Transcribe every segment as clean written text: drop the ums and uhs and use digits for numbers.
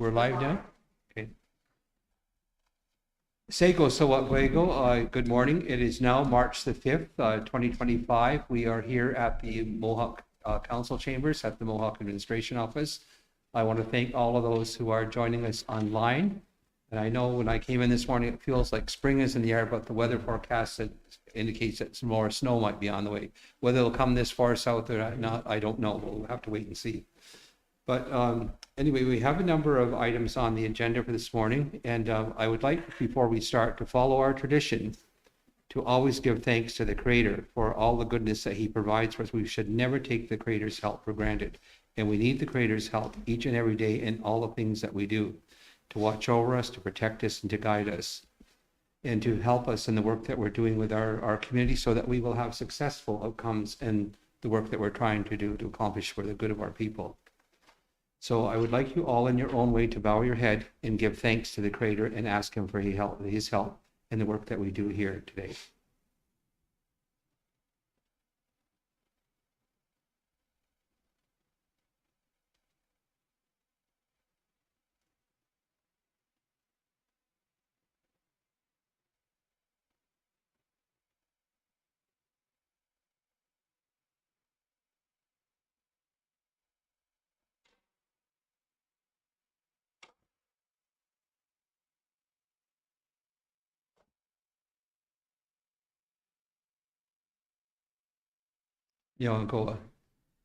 We're live now? Okay. Sego Sawatwego, good morning. It is now March the 5th, 2025. We are here at the Mohawk Council Chambers at the Mohawk Administration Office. I want to thank all of those who are joining us online. And I know when I came in this morning, it feels like spring is in the air, but the weather forecast indicates that some more snow might be on the way. Whether it'll come this far south or not, I don't know. We'll have to wait and see. But anyway, we have a number of items on the agenda for this morning, and I would like, before we start, to follow our tradition to always give thanks to the Creator for all the goodness that He provides for us. We should never take the Creator's help for granted, and we need the Creator's help each and every day in all the things that we do, to watch over us, to protect us, and to guide us, and to help us in the work that we're doing with our community so that we will have successful outcomes in the work that we're trying to do to accomplish for the good of our people. So I would like you all in your own way to bow your head and give thanks to the Creator and ask Him for His help in the work that we do here today. Yawankoa.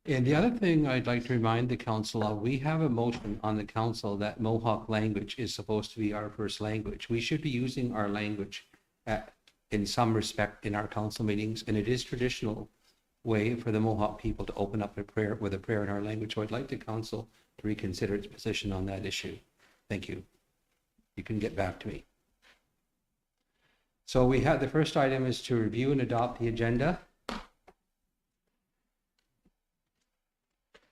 And the other thing I'd like to remind the council of, we have a motion on the council that Mohawk language is supposed to be our first language. We should be using our language in some respect in our council meetings, and it is traditional way for the Mohawk people to open up a prayer with a prayer in our language. So I'd like the council to reconsider its position on that issue. Thank you. You can get back to me. So we have, the first item is to review and adopt the agenda.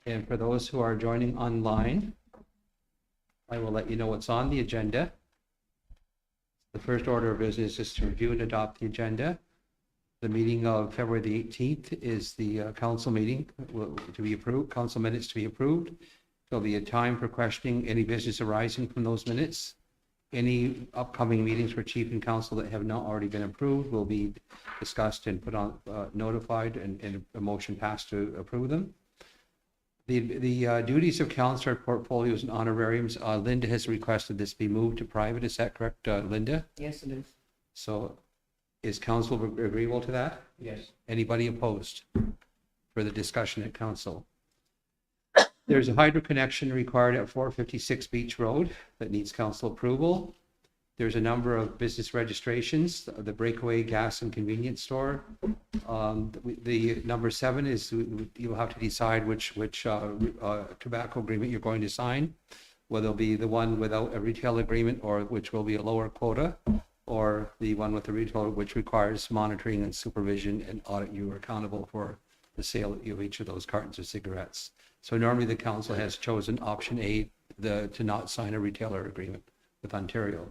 And for those who are joining online, I will let you know what's on the agenda. The first order of business is to review and adopt the agenda. The meeting of February the 18th is the council meeting to be approved, council minutes to be approved. There'll be a time for questioning any business arising from those minutes. Any upcoming meetings for chief and council that have not already been approved will be discussed and put on, notified and a motion passed to approve them. The duties of councillor portfolios and honorariums, Linda has requested this be moved to private. Is that correct, Linda? Yes, it is. So is council agreeable to that? Yes. Anybody opposed for the discussion at council? There's a hydro connection required at 456 Beach Road that needs council approval. There's a number of business registrations, the Breakaway Gas and Convenience Store. The number 7 is you'll have to decide which tobacco agreement you're going to sign, whether it'll be the one without a retail agreement or which will be a lower quota, or the one with the retail which requires monitoring and supervision and audit. You are accountable for the sale of each of those cartons of cigarettes. So normally the council has chosen option A, to not sign a retailer agreement with Ontario.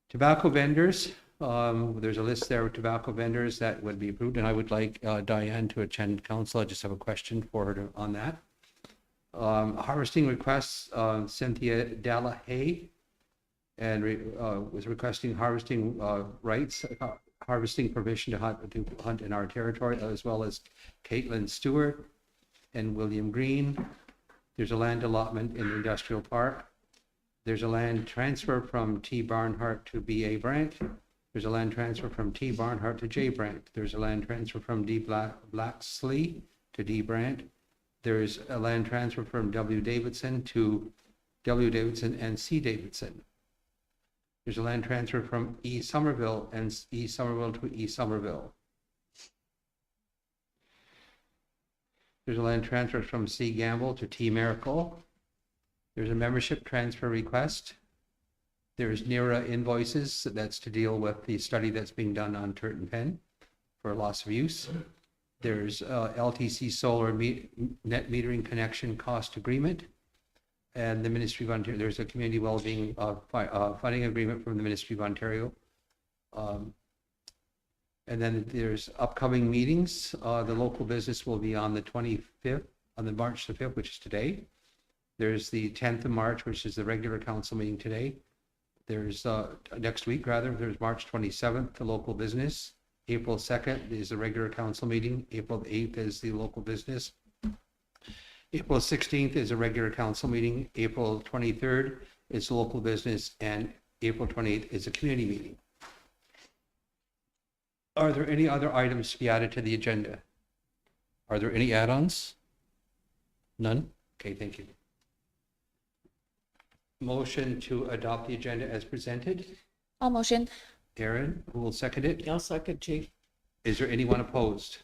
Tobacco vendors, there's a list there of tobacco vendors that would be approved, and I would like Diane to attend council. I just have a question for her on that. Harvesting requests, Cynthia Dallahay, and was requesting harvesting rights, harvesting permission to hunt in our territory, as well as Caitlin Stewart and William Green. There's a land allotment in the industrial park. There's a land transfer from T. Barnhart to B.A. Brandt. There's a land transfer from T. Barnhart to J. Brandt. There's a land transfer from D. Blacksley to D. Brandt. There's a land transfer from W. Davidson to W. Davidson and C. Davidson. There's a land transfer from E. Somerville and E. Somerville to E. Somerville. There's a land transfer from C. Gamble to T. Miracle. There's a membership transfer request. There's NERA invoices, that's to deal with the study that's being done on Turton Pen for loss of use. There's LTC solar net metering connection cost agreement. And the Ministry of Ontario, there's a community wellbeing funding agreement from the Ministry of Ontario. And then there's upcoming meetings. The local business will be on the 25th, on the March the 5th, which is today. There's the 10th of March, which is the regular council meeting today. There's next week, rather, there's March 27th, the local business. April 2nd is the regular council meeting. April 8th is the local business. April 16th is a regular council meeting. April 23rd is local business, and April 28th is a community meeting. Are there any other items to be added to the agenda? Are there any add-ons? None? Okay, thank you. Motion to adopt the agenda as presented. I'll motion. Aaron, who will second it? I'll second, Chief. Is there anyone opposed?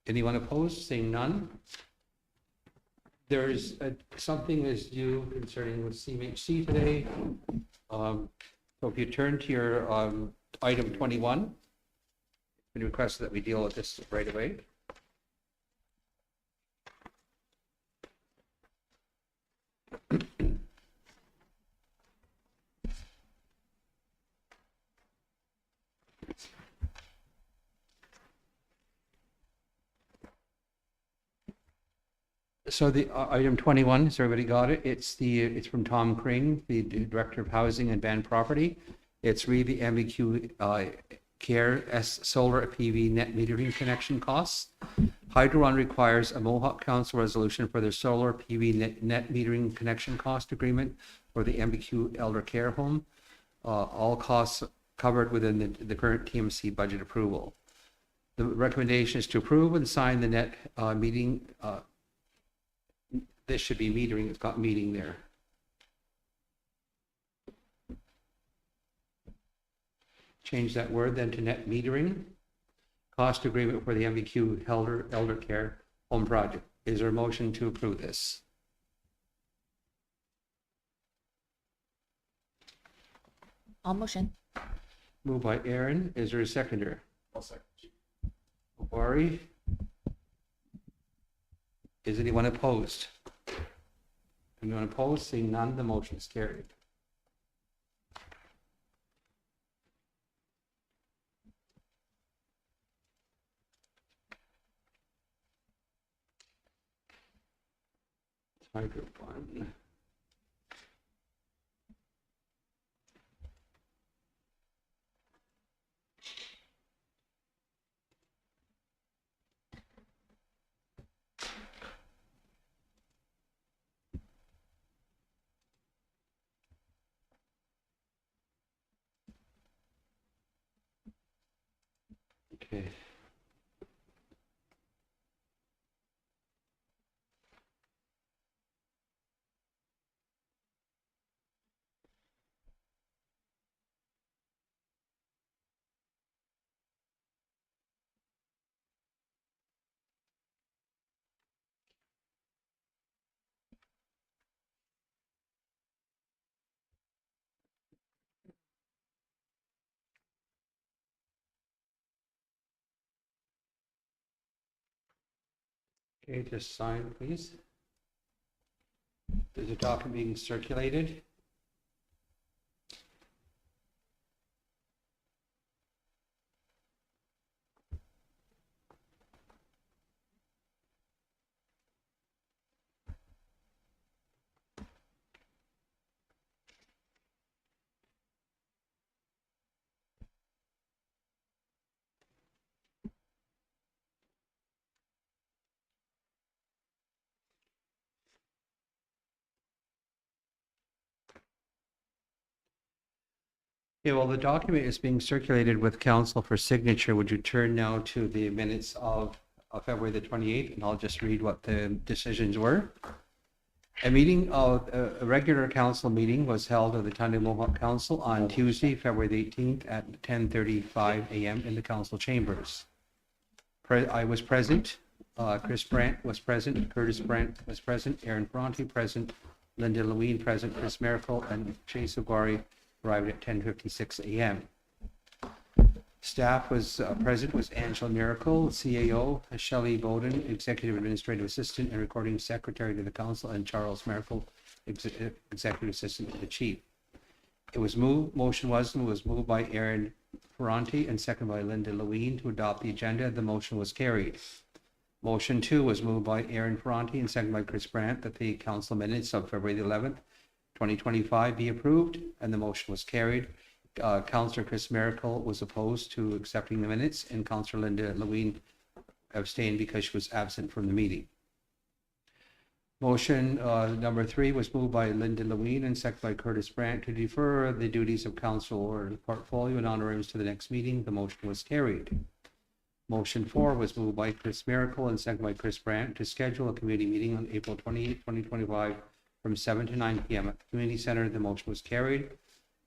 Anyone opposed? Seeing none. There's something is due concerning with CMHC today. So if you turn to your item 21, it's been requested that we deal with this right away. So the item 21, has everybody got it? It's from Tom Kring, the Director of Housing and Band Property. It's really the MBQ Care S Solar PV net metering connection costs. Hydro One requires a Mohawk Council resolution for their solar PV net metering connection cost agreement for the MBQ Elder Care Home. All costs covered within the current TMC budget approval. The recommendation is to approve and sign the net meeting. This should be metering, it's got meeting there. Change that word then to net metering. Cost agreement for the MBQ Elder Care Home Project. Is there a motion to approve this? I'll motion. Moved by Aaron. Is there a seconder? I'll second. Obari? Is anyone opposed? Anyone opposed? Seeing none, the motion is carried. Microphone. Okay. Okay, just sign, please. There's a document being circulated. Yeah, well, the document is being circulated with council for signature. Would you turn now to the minutes of February the 28th, and I'll just read what the decisions were. A regular council meeting was held of the Tyendinaga Mohawk Council on Tuesday, February the 18th at 10:35 a.m. in the council chambers. I was present. Chris Brandt was present. Curtis Brandt was present. Aaron Ferranti present. Linda Lewin present. Chris Miracle and Chase Ogwari arrived at 10:56 a.m. Staff was present was Angela Miracle, CAO, Shelley Bowden, Executive Administrative Assistant and Recording Secretary to the Council, and Charles Miracle, Executive Assistant to the Chief. Motion was moved by Aaron Ferranti and seconded by Linda Lewin to adopt the agenda. The motion was carried. Motion 2 was moved by Aaron Ferranti and seconded by Chris Brandt that the council minutes of February the 11th, 2025 be approved, and the motion was carried. Councillor Chris Miracle was opposed to accepting the minutes, and Councillor Linda Lewin abstained because she was absent from the meeting. Motion number 3 was moved by Linda Lewin and seconded by Curtis Brandt to defer the duties of council or portfolio and honorariums to the next meeting. The motion was carried. Motion 4 was moved by Chris Miracle and seconded by Chris Brandt to schedule a committee meeting on April 28, 2025 from 7 to 9 p.m. at the community center. The motion was carried,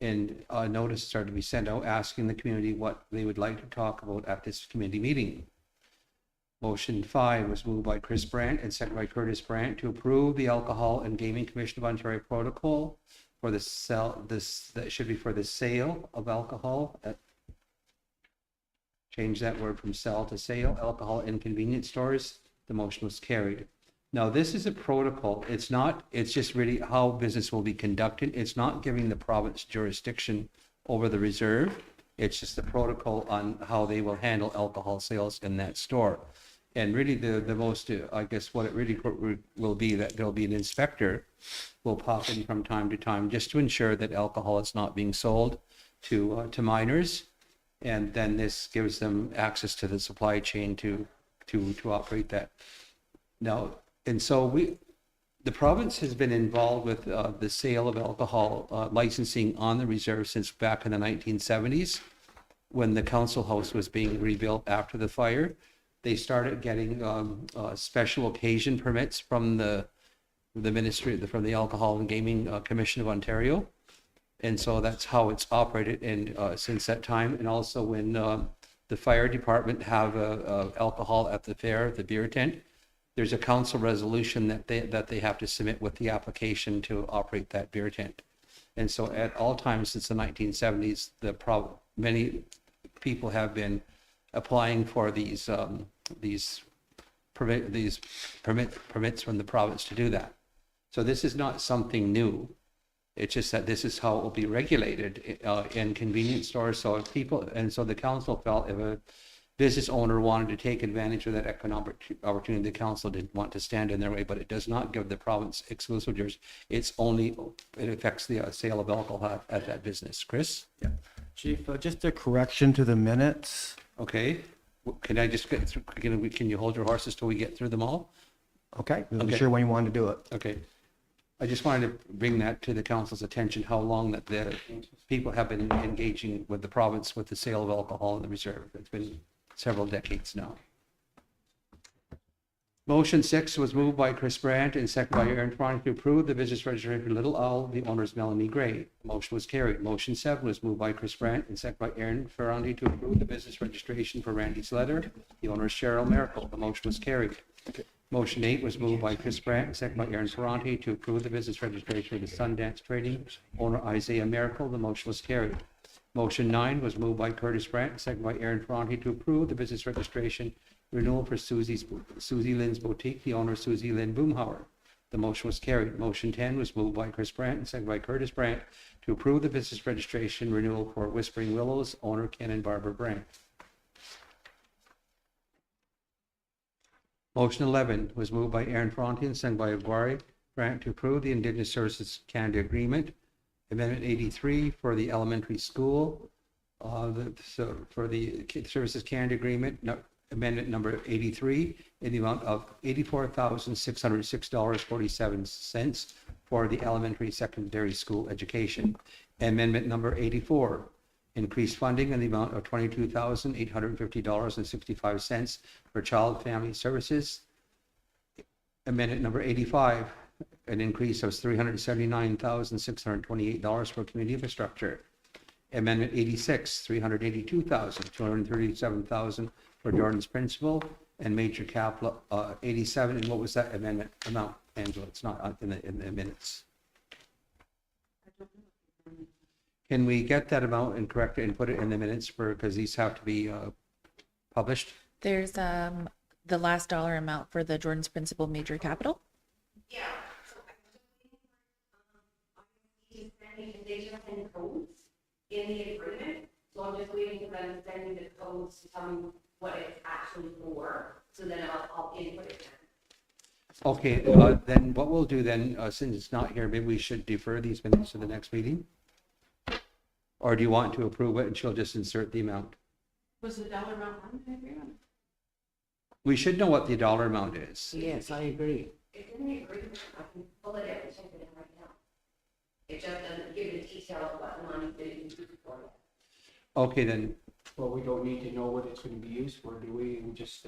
and notices are to be sent out asking the community what they would like to talk about at this committee meeting. Motion 5 was moved by Chris Brandt and seconded by Curtis Brandt to approve the Alcohol and Gaming Commission of Ontario protocol for the that should be for the sale of alcohol. Change that word from sell to sale, alcohol in convenience stores. The motion was carried. Now, this is a protocol. It's just really how business will be conducted. It's not giving the province jurisdiction over the reserve. It's just the protocol on how they will handle alcohol sales in that store. And really the most, I guess what it really will be that there'll be an inspector will pop in from time to time just to ensure that alcohol is not being sold to minors. And then this gives them access to the supply chain to operate that. Now, and so the province has been involved with the sale of alcohol licensing on the reserve since back in the 1970s, when the council house was being rebuilt after the fire. They started getting special occasion permits from the ministry, from the Alcohol and Gaming Commission of Ontario. And so that's how it's operated since that time. And also when the fire department have alcohol at the fair, the beer tent, there's a council resolution that they have to submit with the application to operate that beer tent. And so at all times since the 1970s, many people have been applying for these permits from the province to do that. So this is not something new. It's just that this is how it will be regulated in convenience stores. So if so the council felt if a business owner wanted to take advantage of that economic opportunity, the council didn't want to stand in their way, but it does not give the province exclusive jurisdiction. It affects the sale of alcohol at that business. Chris? Yeah. Chief, just a correction to the minutes. Okay. Can I just get through? Can you hold your horses till we get through them all? Okay. I'm sure when you want to do it. Okay. I just wanted to bring that to the council's attention, how long that the people have been engaging with the province with the sale of alcohol in the reserve. It's been several decades now. Motion 6 was moved by Chris Brandt and seconded by Aaron Ferranti to approve the business registration for Little Owl. The owner is Melanie Gray. The motion was carried. Motion 7 was moved by Chris Brandt and seconded by Aaron Ferranti to approve the business registration for Randy's Leather. The owner is Cheryl Miracle. The motion was carried. Okay. Motion 8 was moved by Chris Brandt and seconded by Aaron Ferranti to approve the business registration for the Sundance Trading. Owner Isaiah Miracle. The motion was carried. Motion 9 was moved by Curtis Brandt and seconded by Aaron Ferranti to approve the business registration renewal for Susie Lynn's Boutique, the owner Susie Lynn Boomhauer. The motion was carried. Motion 10 was moved by Chris Brandt and seconded by Curtis Brandt to approve the business registration renewal for Whispering Willows, owner Ken and Barbara Brandt. Motion 11 was moved by Aaron Ferranti and seconded by Aguirre Brandt to approve the Indigenous Services Canada Agreement, Amendment 83 for the elementary school, for the Services Canada Agreement, Amendment number 83 in the amount of $84,606.47 for the elementary secondary school education. Amendment number 84, increased funding in the amount of $22,850.65 for child family services. Amendment number 85, an increase of $379,628 for community infrastructure. Amendment 86, $382,237,000 for Jordan's principal and major capital 87. And what was that amendment amount, Angela? It's not in the minutes. Can we get that amount and correct it and put it in the minutes because these have to be published? There's the last dollar amount for the Jordan's Principal Major Capital. Yeah. So I'm just waiting for they just send codes in the agreement. So I'm just waiting for them to send me the codes to tell me what it's actually for. So then I'll input it then. Okay, then what we'll do then, since it's not here, maybe we should defer these minutes to the next meeting? Or do you want to approve it and she'll just insert the amount? Was the dollar amount on the agreement? We should know what the dollar amount is. Yes, I agree. It's in the agreement, I can pull it out and check it in right now. It just doesn't give the detail of what the money that you used for it. Okay, then, Well, we don't need to know what it's gonna be used for, do we? We just,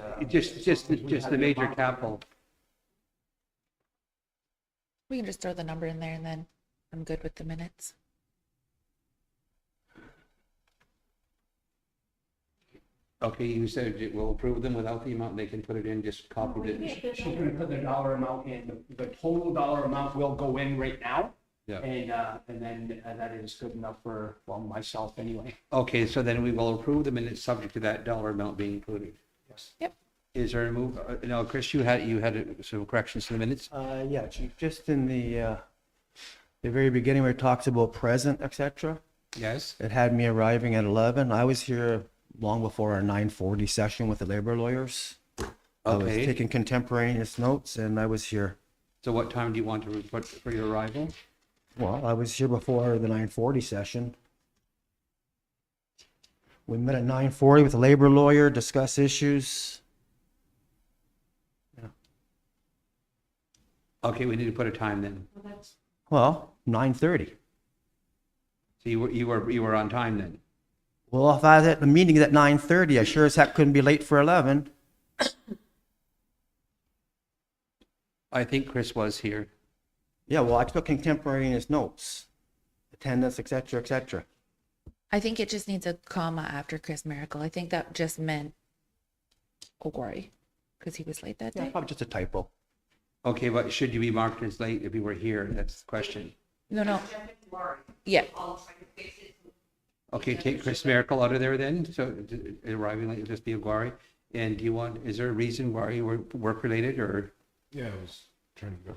just the major amount. capital. We can just throw the number in there and then I'm good with the minutes. Okay, you said we'll approve them without the amount, they can put it in, just copy it. She's gonna put the dollar amount in, the total dollar amount will go in right now. Yeah. And then that is good enough for, well, myself anyway. Okay, so then we will approve the minutes subject to that dollar amount being included. Yes. Is there a move, no, Chris, you had some corrections to the minutes? Yeah, Chief, just in the very beginning where it talks about present, etc. Yes? It had me arriving at 11. I was here long before our 9:40 session with the labor lawyers. I was Okay. taking contemporaneous notes and I was here. So what time do you want to report for your arrival? Well, I was here before the 9:40 session. We met at 9:40 with the labor lawyer, discuss issues. Okay, we need to put a time then. Well, 9:30. So you were on time then? Well, if I was at the meeting at 9:30, I sure as heck couldn't be late for 11. I think Chris was here. Yeah, well, I took contemporaneous notes, attendance, etc., etc. I think it just needs a comma after Chris Miracle. I think that just meant Ogwari because he was late that Yeah, day. probably just a typo. Okay, but should you be marked as late if you were here? That's the question. No. Check it tomorrow. Yeah. I'll try to fix it. Okay, take Chris Miracle out of there then, so arriving late will just be Aguari. And do you want, is there a reason why you were work-related or? Yeah, I was trying to go.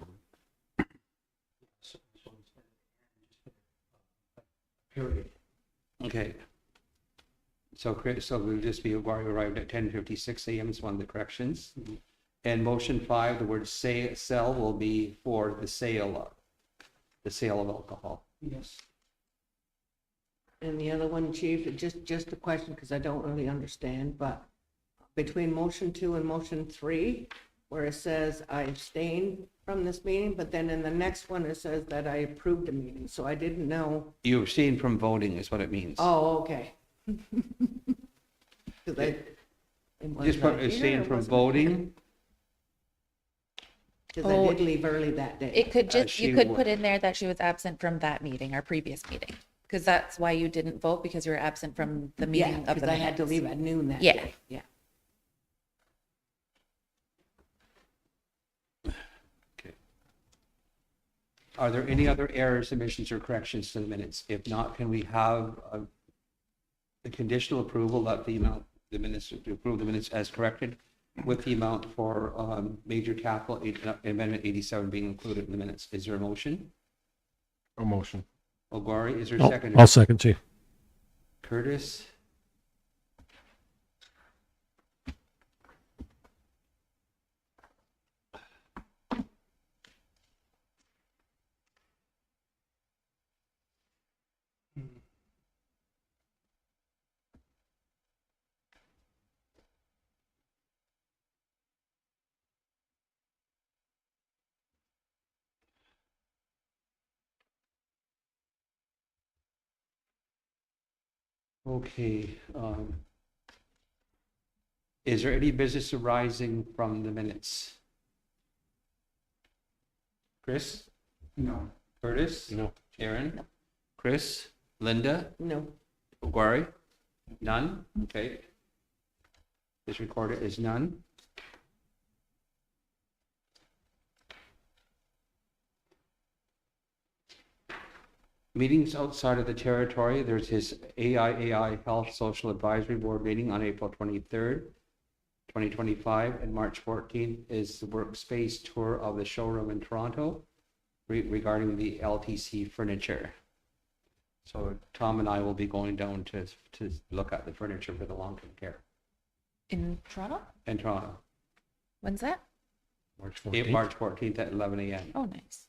Period. Okay. So Chris, so we'll just be Aguari arrived at 10:56 a.m. is one of the corrections. And motion 5, the word say, sell will be for the sale of alcohol. Yes. And the other one, Chief, just a question, because I don't really understand, but between motion 2 and motion 3, where it says I abstained from this meeting, but then in the next one, it says that I approved the meeting, so I didn't know. You abstain from voting is what it means. Oh, okay. 'Cause Just put abstain from voting. Because I did leave early that day. It could just, she you could wa- put in there that she was absent from that meeting, our previous meeting. Because that's why you didn't vote, because you were absent from the Yeah, meeting of because the I had to minutes. leave at noon that Yeah. day. Yeah. Okay. Are there any other errors, omissions, or corrections to the minutes? If not, can we have the conditional approval that the amount, the minutes, to approve the minutes as corrected with the amount for major capital amendment 87 being included in the minutes? Is there a motion? A motion. Ogwari, is there a second? I'll second, Chief. Curtis? Okay. Is there any business arising from the minutes? Chris? No. Curtis? No. Aaron? Chris? Linda? No. Ogwari? None? Okay. This recorder is none. Meetings outside of the territory, there's his AIAI Health Social Advisory Board meeting on April 23rd, 2025, and March 14th is the workspace tour of the showroom in Toronto regarding the LTC furniture. So Tom and I will be going down to look at the furniture for the long-term care In Toronto? in Toronto. When's that? March Yeah, 14th. March 14th at 11 a.m. Oh, nice.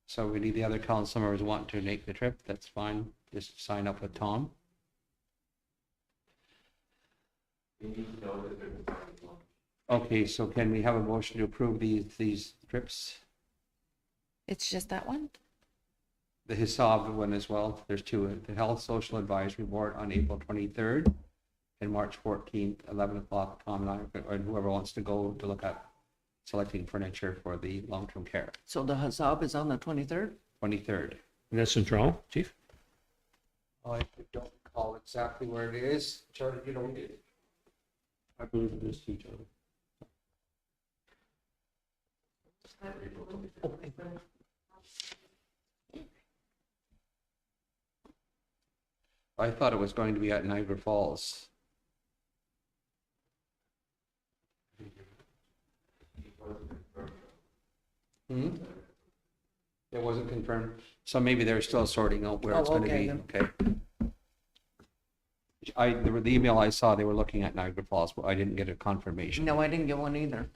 So we need the other council members want to make the trip, that's fine, just sign up with Tom. Okay, so can we have a motion to approve these trips? It's just that one? The HISAB one as well, there's two, the Health Social Advisory Board on April 23rd and March 14th, 11 o'clock, Tom and I, or whoever wants to go to look at selecting furniture for the long-term care, So the Hazab is on the 23rd? 23rd. And that's in Toronto, chief? I don't recall exactly where it is. Charlie, you know, I believe it is too, Charlie. I thought it was going to be at Niagara Falls. Hmm? It wasn't confirmed, so maybe they're still sorting out where it's Oh, gonna okay be, then. okay. The email I saw, they were looking at Niagara Falls, but I didn't get a confirmation. No, I didn't get one either.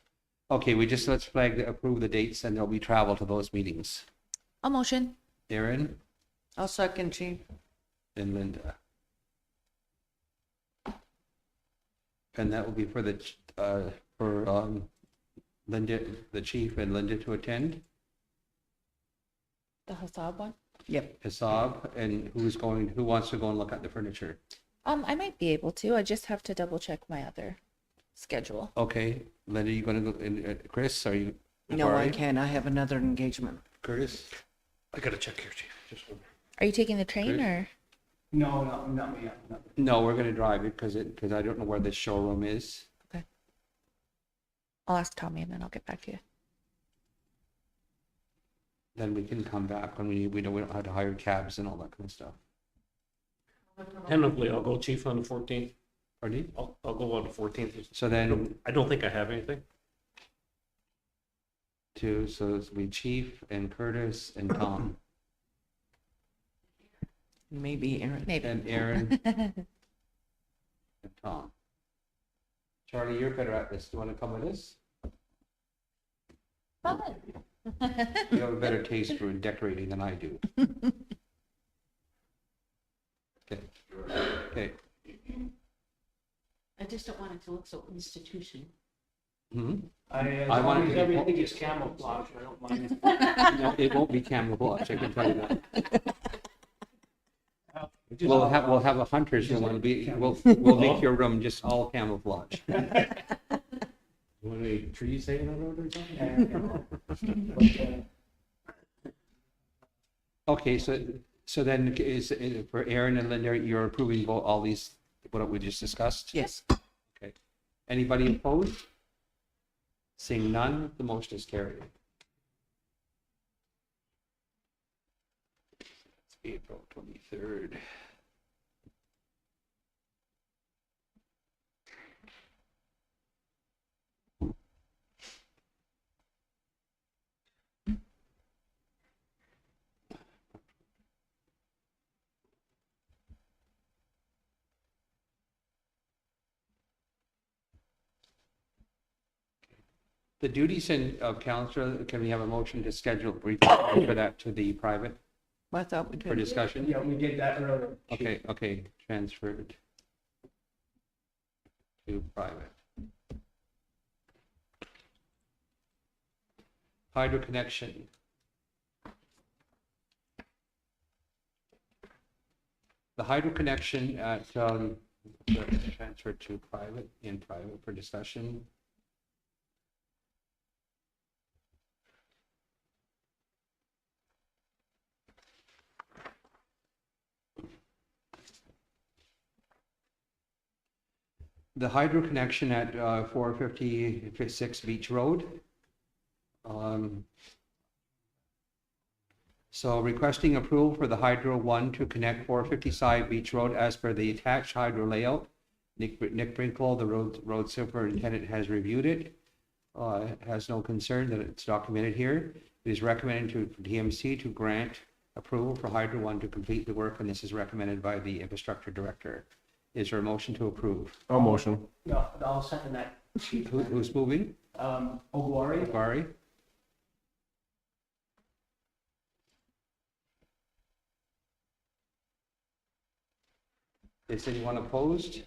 Okay, let's approve the dates and there'll be travel to those meetings. A motion. Aaron I'll second, chief. and Linda. And that will be for Linda, the chief and Linda to attend, The Hasab one? Yep. Hasab, and who wants to go and look at the furniture? I might be able to. I just have to double check my other schedule. Okay, Linda, you gonna go, and Chris, are you? No, all I right? can't. I have another engagement. Curtis? I gotta check here, chief. Just one. Are you taking the train Good. or? No, not me. No, we're gonna drive it because I don't know where the showroom is. I'll ask Tommy and then I'll get back to you. Then we can come back when we don't have to hire cabs and all that kind of stuff. Tentatively, I'll go, chief, on the 14th. Pardon? I'll go on the 14th. So then I don't think I have anything. so it's be Chief and Curtis and Tom Maybe Aaron. Maybe. and Aaron and Tom. Charlie, you're better at this. Do you want to come with us? Fun. You have a better taste for decorating than I do. Okay. Okay. I just don't want it to look so institutional. Hmm? As I long wanted as to be- everything is camouflage, I don't mind. No, it won't be camouflage, I can tell you that. Just- We'll have a hunter's room. We'll make your room just all camouflage. You want any trees hanging around or something? Okay, so then is for Aaron and Linda, you're approving all these, what we just discussed? Yes. Okay. Anybody opposed? Seeing none, the motion is carried. It's April 23rd. The duties of counselor, can we have a motion to schedule brief for that to the private I thought we for did. discussion? Yeah, we did that earlier. Okay, transferred to private. Hydro connection. The hydro connection at, transferred to private, in private for discussion. The hydro connection at 456 Beach Road. So requesting approval for the Hydro 1 to connect 455 Beach Road as per the attached hydro layout. Nick Brinkle, the road superintendent, has reviewed it. Has no concern that it's documented here. It is recommended to DMC to grant approval for Hydro 1 to complete the work, and this is recommended by the infrastructure director. Is there a motion to approve? I'll motion. No, I'll second that. Who's moving? Ogwari. Barry? Is anyone opposed?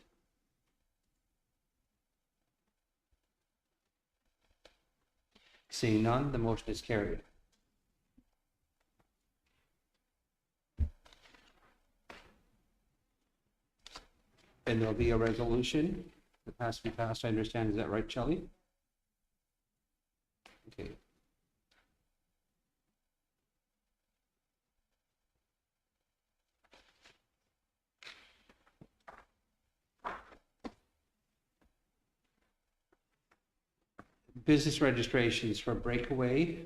Seeing none, the motion is carried. And there'll be a resolution that has to be passed, I understand, is that right, Shelley? Okay. Business registrations for Breakaway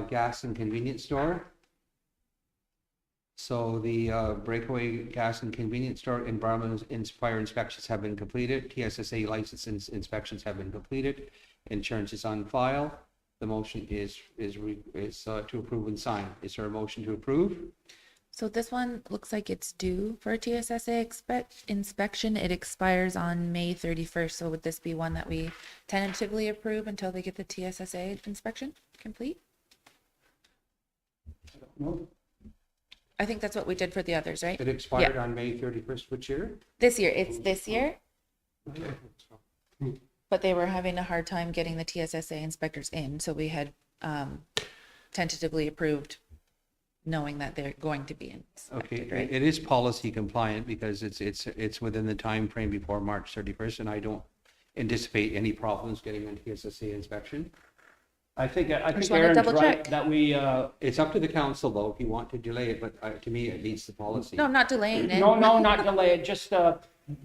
Gas and Convenience Store. So the Breakaway Gas and Convenience Store environmental fire inspections have been completed. TSSA license inspections have been completed. Insurance is on file. The motion is to approve and sign. Is there a motion to approve? So this one looks like it's due for a TSSA inspection. It expires on May 31st. So would this be one that we tentatively approve until they get the TSSA inspection complete? No. I think that's what we did for the others, right? It expired on May 31st, which year? This year, it's this year, but they were having a hard time getting the TSSA inspectors in. So we had tentatively approved knowing that they're going to be Okay, inspected, right? it is policy compliant because it's within the time frame before March 31st, and I don't anticipate any problems getting a TSSA inspection. I think just wanna Aaron's double right check. that we, It's up to the council though, if you want to delay it, but to me, it meets the policy. No, not delaying it. no, not delay it, just,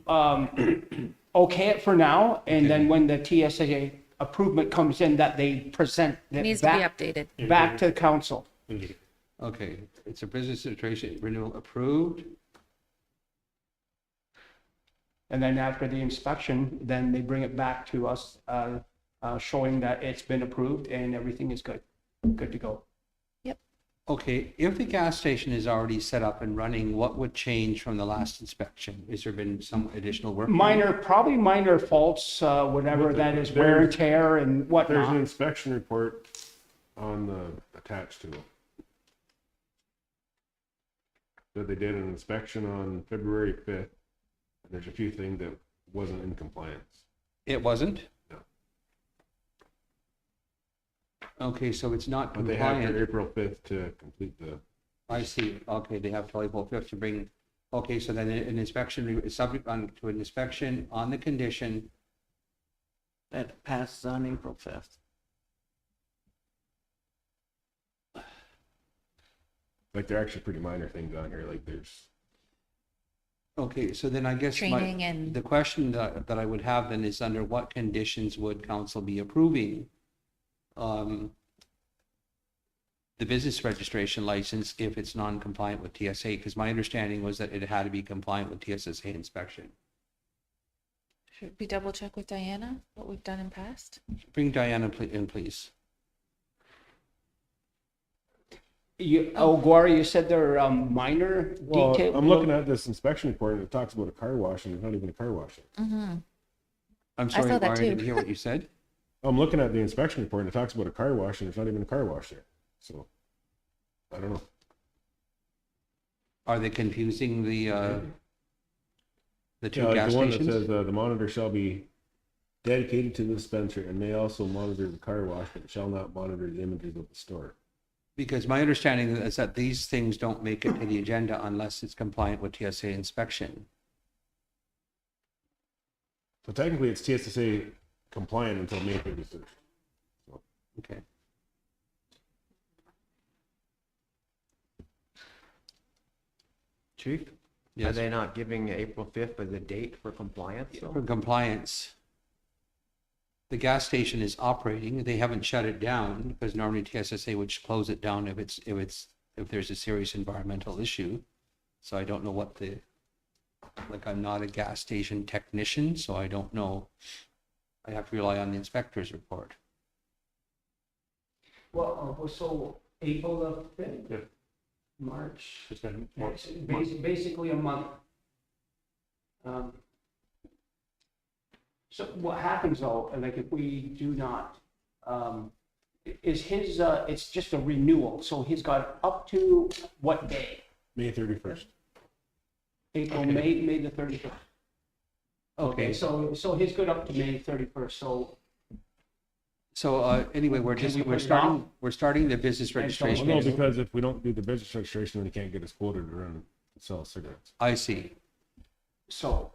okay it for now, and then when the TSA approval comes in, that they present It it needs to be back, updated. back to the council. Okay, it's a business registration renewal approved. And then after the inspection, then they bring it back to us, showing that it's been approved and everything is good to go. Okay, if the gas station is already set up and running, what would change from the last inspection? Has there been some additional work? Probably minor faults, whatever that is, wear and tear and There's an whatnot. inspection report on the attached to it. So they did an inspection on February 5th. And there's a few things that wasn't in compliance. It wasn't? No. Okay, so it's not But they have compliant. till April 5th to complete the, I see. Okay, they have till April 5th to bring, okay, so then an inspection, is subject to an inspection on the condition. That passes on April 5th. like they're actually pretty minor things on here, like there's, Okay, so then I guess Training and- the question that I would have then is under what conditions would council be approving the business registration license if it's non-compliant with TSA? Because my understanding was that it had to be compliant with TSSA inspection. Should we double check with Diana what we've done in past? Bring Diana in, please. Gwari, you said there are minor well, detail. I'm looking at this inspection report and it talks about a car wash and there's not even a car wash. I'm I sorry, saw that Barry, I didn't too. hear what you said. I'm looking at the inspection report and it talks about a car wash and there's not even a car wash there. So, I don't know. Are they confusing the two Yeah, like gas the one that stations? says the monitor shall be dedicated to the dispenser and may also monitor the car wash, but shall not monitor the images of the store. Because my understanding is that these things don't make it to the agenda unless it's compliant with TSA inspection. So technically, it's TSSA compliant until May 31st. Okay. Chief? Are Yes, they not giving April 5th as a date for compliance? for compliance. The gas station is operating. They haven't shut it down because normally TSSA would close it down if there's a serious environmental issue. So I don't know what I'm not a gas station technician, so I don't know. I have to rely on the inspector's report. Well, so April the 5th? Yeah. March, It's been basically a month. So what happens though, like if we do not, is his, it's just a renewal, so he's got up to what day? May 31st. April, Okay. May the 31st. Okay, so he's good up to May 31st, so So, anyway, Can we put it off? we're starting the business And so- registration. Well, no, because if we don't do the business registration, then he can't get his quota to run and sell cigarettes. I see. so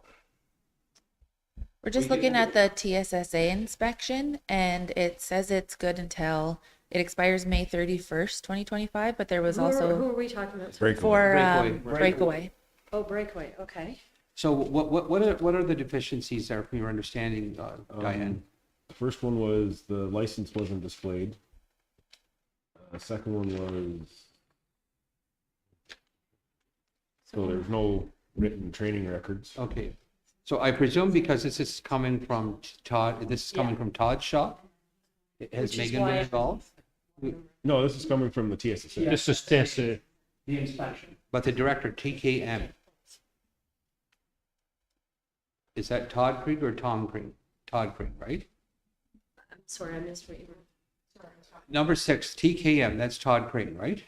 We're just We looking can- at the TSSA inspection and it says it's good until it expires May 31st, 2025, but there was Who also are we talking about? Sorry. Breakaway. for Breakaway. breakaway. Oh, breakaway, okay. So what are the deficiencies there from your understanding, Diane? The first one was the license wasn't displayed. The second one was, so there's no written training records. Okay. So I presume because this is coming from Todd, this is coming Yeah. from Todd's shop? Has Which is Megan why been I- involved? No, this is coming from the TSSA. This is this, the inspection. But the director, TKM. Is that Todd Krieg or Tom Krieg? Todd Krieg, right? I'm sorry, I missed what you were. Sorry. Number 6, TKM, that's Todd Krieg, right?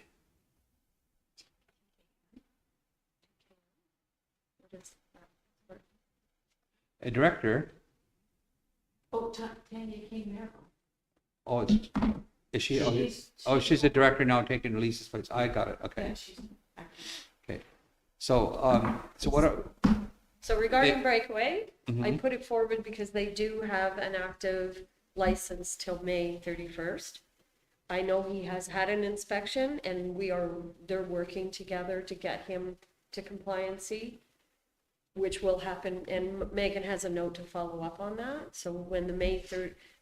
What is that? A director, Oh, Tanya came there. oh, is she, she's a director now taking Lisa's place. I got it, okay. Yeah, she's. Okay. So, so what are, So regarding They- breakaway, I Mhm. put it forward because they do have an active license till May 31st. I know he has had an inspection and they're working together to get him to compliancy, which will happen, and Megan has a note to follow up on that. So when the May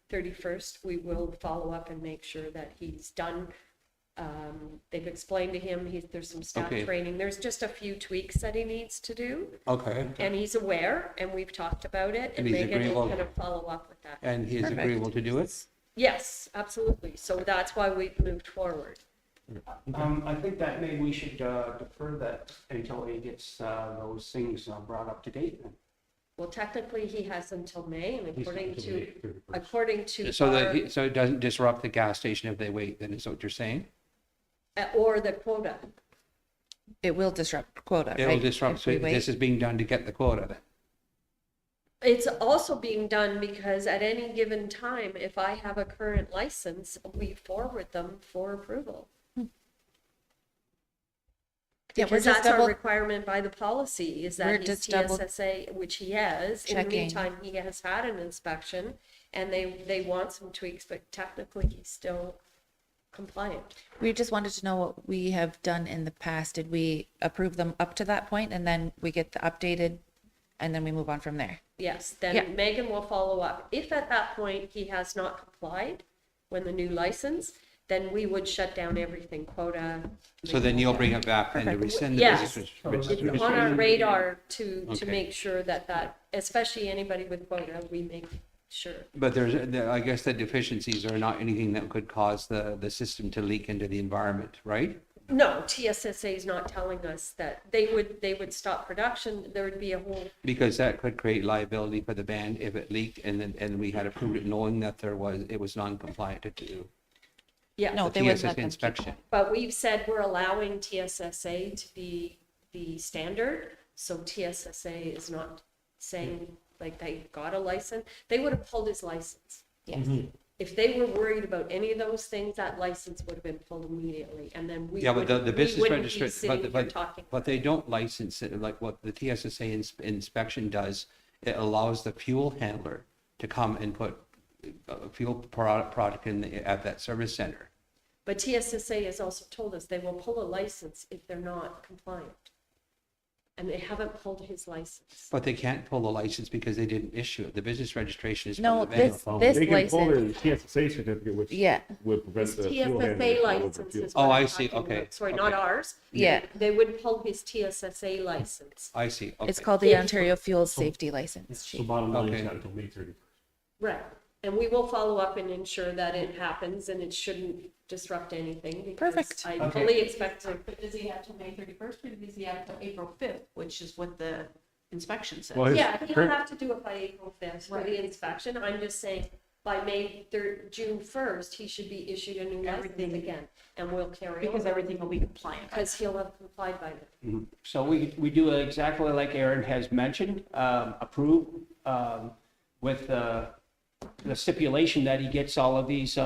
31st, we will follow up and make sure that he's done. They've explained to him, there's some staff Okay. training, there's just a few tweaks that he needs to do. okay, And he's aware, and we've talked about it, and And he's Megan will agreeable. kind of follow up with that. and he is Perfect. agreeable to do it? Yes, absolutely. So that's why we've moved forward. I think that maybe we should defer that until he gets those things brought up to date. then. Well, technically, he has until May, and He's according until to, May 31st. according to So that, our, so it doesn't disrupt the gas station if they wait, then is what you're saying? or the quota. It will disrupt quota, It'll right? disrupt, If so we wait. this is being done to get the quota then? It's also being done because at any given time, if I have a current license, we forward them for approval. Yeah, we're Because just that's our double, requirement by the policy, is We're that he's just double TSSA, which he has. In the checking. meantime, he has had an inspection, and they want some tweaks, but technically, he's still compliant. we just wanted to know what we have done in the past. Did we approve them up to that point and then we get the updated and then we move on from there? Yes, Yeah. then Megan will follow up. If at that point he has not complied when the new license, then we would shut down everything, quota. So then you'll bring it back then to Perfect. rescind the Yes. business. It's on our radar to Okay. make sure that, especially anybody with quota, we make sure. But I guess the deficiencies are not anything that could cause the system to leak into the environment, right? No, TSSA is not telling us that they would stop production. There would be a whole, Because that could create liability for the band if it leaked and we had approved it knowing that it was non-compliant to do yeah. No, the they wouldn't TSS let them keep inspection. But we've said we're allowing TSSA to be the standard, so TSSA is not saying like they got a license. They would have pulled his license. Yes. If they were worried about any of those things, that license would have been pulled immediately, and then we Yeah, but the wouldn't- business we wouldn't be registration, sitting here talking. but they don't license it, like what the TSSA inspection does. It allows the fuel handler to come and put fuel product at that service center. But TSSA has also told us they will pull a license if they're not compliant. And they haven't pulled his license. But they can't pull the license because they didn't issue it. The business registration is from No, the vendor. this They can pull license, their TSSA certificate, which yeah, would prevent the fuel handling. TSSA of license fuel. is what Oh, I I'm see. talking Okay. about. Sorry, Okay. not ours. yeah. They would pull his TSSA license. I see, It's okay. called the If- Ontario Fuel Safety License. So bottom line, Okay. it's got until May 31st. Right. And we will follow up and ensure that it happens and it shouldn't disrupt anything. because Perfect. I Okay. fully expect to. But does he have till May 31st, or does he have till April 5th, which is what the inspection says. Well, Yeah, he'll current- have to do it by April 5th for the inspection. I'm just saying, by June 1st, he should be issued a new license Everything- again, and we'll carry Because on, everything will be compliant. because he'll have complied by then. So we do exactly like Aaron has mentioned, approve with the stipulation that he gets all of these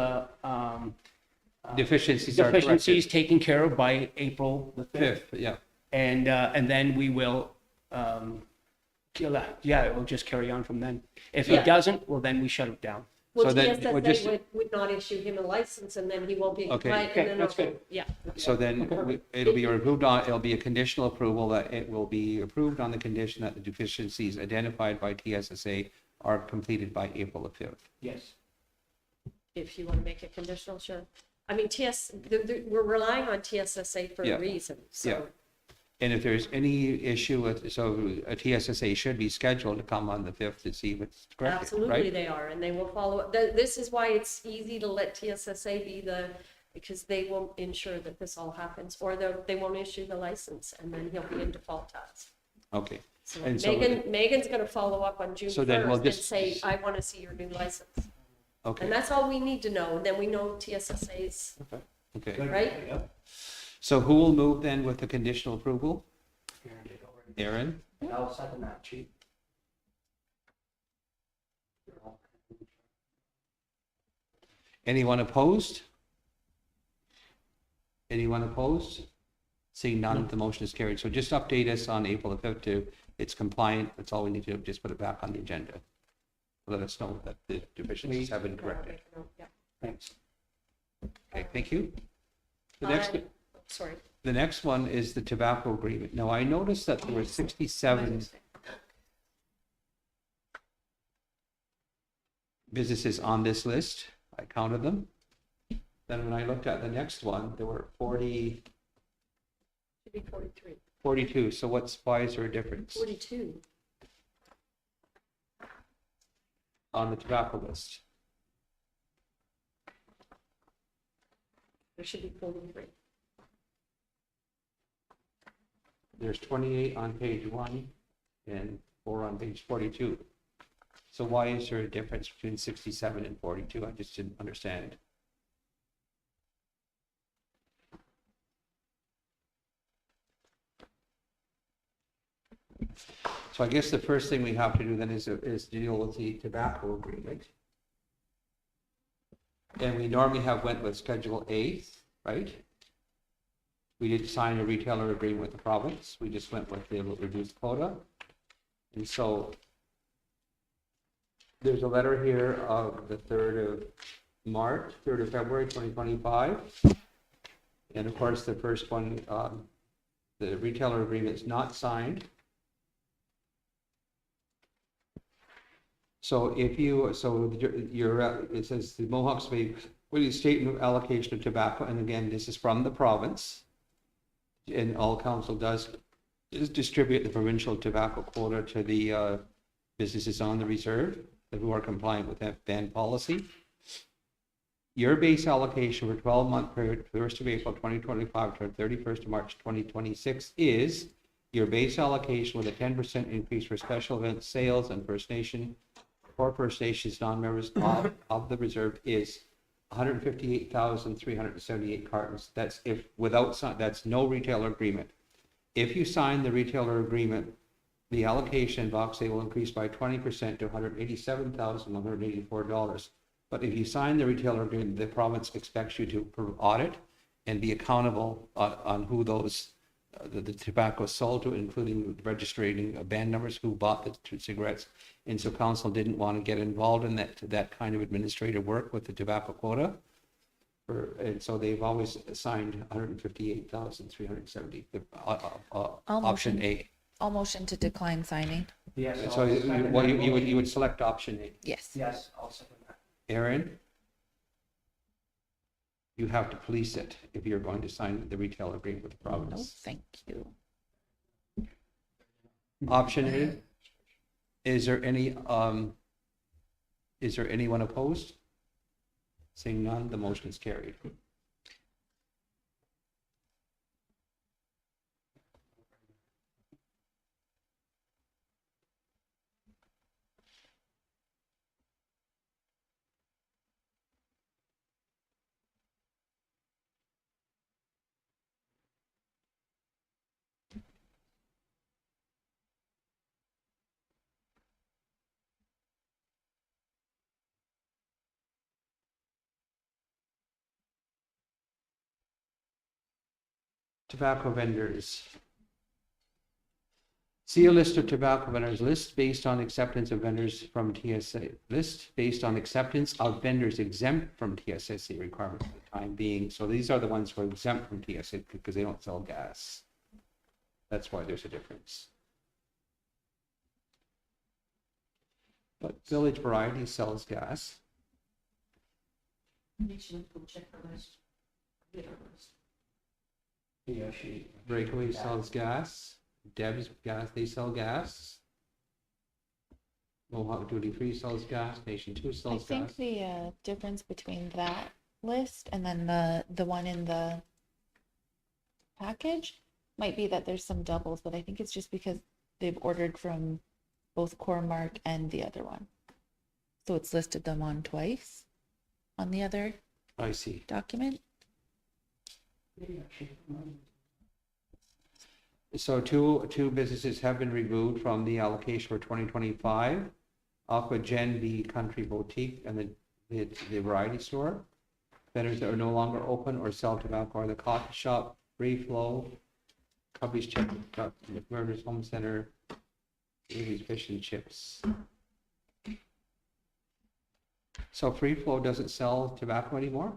Deficiencies are deficiencies corrected. taken care of by April the 5th. Fifth, yeah. And then we will, yeah, it will just carry on from then. If Yeah. it doesn't, well, then we shut it down. Well, So then we'll just- TSSA would not issue him a license, and then he won't be Okay. compliant. Okay, and then that's I'll- good. Yeah. So then it'll be approved on, it'll be a conditional approval that it will be approved on the condition that the deficiencies identified by TSSA are completed by April the 5th. Yes. If you want to make it conditional, sure. I mean, we're relying on TSSA for Yeah. a reason, Yeah. so. And if there's any issue with, so a TSSA should be scheduled to come on the 5th to see if it's corrected, Absolutely right? they are, and they will follow up. This is why it's easy to let TSSA be because they will ensure that this all happens, or they won't issue the license, and then he'll be in default tax. Okay. So And so- Megan's gonna follow up on June So then we'll 1st and just- say, I want to see your new license. Okay, And that's all we need to know, then we know TSSA's, okay. right? So who will move then with the conditional approval? Aaron? I'll second that, chief. Anyone opposed? Anyone opposed? Seeing none, the motion is carried. So just update us on April the 5th to, it's compliant, that's all we need to do, just put it back on the agenda. Let us know that the deficiencies have been corrected. Yeah. Thanks. Okay, thank you. Sorry. The next one is the tobacco agreement. Now, I noticed that there were 67 businesses on this list. I counted them. Then when I looked at the next one, there were 40, Should be 43. 42. So why is there a difference 42. on the tobacco list? There should be 43. There's 28 on page 1 and 4 on page 42. So why is there a difference between 67 and 42? I just didn't understand. So I guess the first thing we have to do then is deal with the tobacco agreement. And we normally have went with Schedule A, right? We didn't sign a retailer agreement with the province. We just went with the reduced quota. And so there's a letter here of the 3rd of March, 3rd of February, 2025. And of course, the first one, the retailer agreement is not signed. So if you, it says the Mohawks may, what is statement of allocation of tobacco, and again, this is from the province. And all council does is distribute the provincial tobacco quota to the businesses on the reserve who are compliant with that ban policy. Your base allocation for 12-month period, 1st of April 2025 to 31st of March 2026 is your base allocation with a 10% increase for special event sales and First Nation, for First Nations non-members of the reserve is 158,378 cartons. That's that's no retailer agreement. If you sign the retailer agreement, the allocation box will increase by 20% to $187,184. But if you sign the retailer agreement, the province expects you to audit and be accountable on who those the tobacco is sold to, including registering band numbers who bought the cigarettes. And so council didn't want to get involved in that kind of administrative work with the tobacco quota. And so they've always assigned 158,370, option A. I'll motion to decline signing. Yes. So I'll second that you would select option A. Yes. Yes, I'll second that. Aaron? You have to police it if you're going to sign the retail agreement with the No, province. thank you. Option A, is there anyone opposed? Seeing none, the motion is carried. Tobacco vendors. See a list of tobacco vendors, list based on acceptance of vendors from TSA, list based on acceptance of vendors exempt from TSSA requirements for the time being. So these are the ones who are exempt from TSA because they don't sell gas. That's why there's a difference. But Village Variety sells gas. Yeah, she. Breakaway sells gas. Deb's gas, they sell gas. Mohawk Duty Free sells gas. Nation 2 I sells gas. think the difference between that list and then the one in the package might be that there's some doubles, but I think it's just because they've ordered from both Core-Mark and the other one. So it's listed them on twice on the other I see. document. So two businesses have been removed from the allocation for 2025. Aqua Gen, the country boutique, and the variety store. Vendors that are no longer open or sell tobacco are the coffee shop, Free Flow, Cubby's Chicken, McMurder's Home Center, Davy's Fish and Chips. So Free Flow doesn't sell tobacco anymore?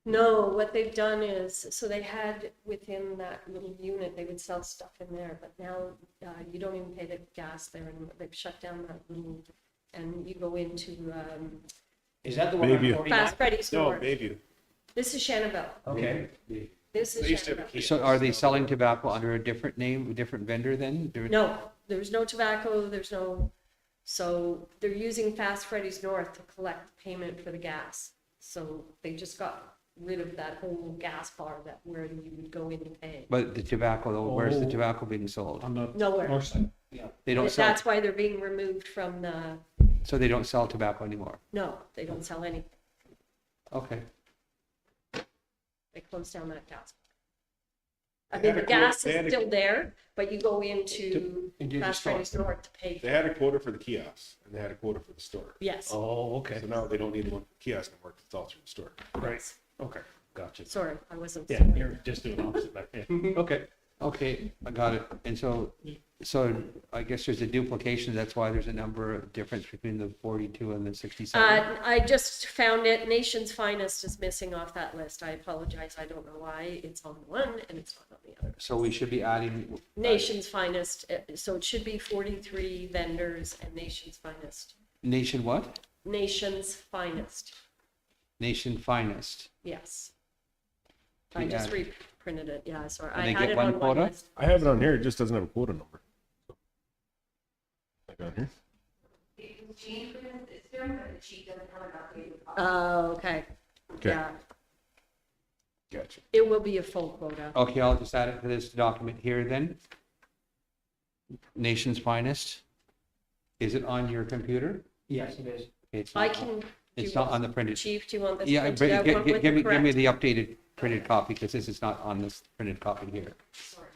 No, what they've done is, so they had within that little unit, they would sell stuff in there, but now you don't even pay the gas there anymore. They've shut down that little, and you go into Is that the one on Bayview. 49? Fast Freddy's No, North. Bayview. This is Shannonville. Okay. This They is used to have a Shannonville. kiosk. So are they selling tobacco under a different name, a different vendor then? No, there's no tobacco, there's no, so they're using Fast Freddy's North to collect payment for the gas. So they just got rid of that whole gas bar that where you would go in and pay. But the tobacco, though, where's the Oh. tobacco being sold? On the Nowhere. north side. They don't sell, That's why they're being removed from the, so they don't sell tobacco anymore. no, they don't sell any. Okay. They closed down that gas. I They mean, had the a quote- gas they had is a- still there, but you go into Into the Fast store. Freddy's North to pay. They had a quota for the kiosk and they had a quota for the store. Yes, Oh, okay. So now they don't need the one for the kiosk anymore because it's all through the store. Right. Okay. Gotcha. sorry, I wasn't. Yeah, you're just doing opposite back there. Okay. Okay, I got it. And so I guess there's a duplication. That's why there's a number of difference between the 42 and the 67. I just found it, Nation's Finest is missing off that list. I apologize, I don't know why. It's on one and it's not on the other. So we should be adding, Nation's Finest, so it should be 43 vendors and Nation's Finest. Nation what? Nation's Finest, Nation Finest. yes. I We just add- reprinted it, yeah, sorry. And I they had get it one on one quota? list. I have it on here. It just doesn't have a quota number. Like on here. Oh, okay. Okay. Yeah, Gotcha. it will be a full quota. Okay, I'll just add it to this document here then. Nation's Finest. Is it on your computer? Yes, it is. It's I not- can. do It's you not want- on the printed. Chief, do you want this Yeah, printed out one with give me the correct? the updated printed copy because this is not on this printed copy here. Sorry.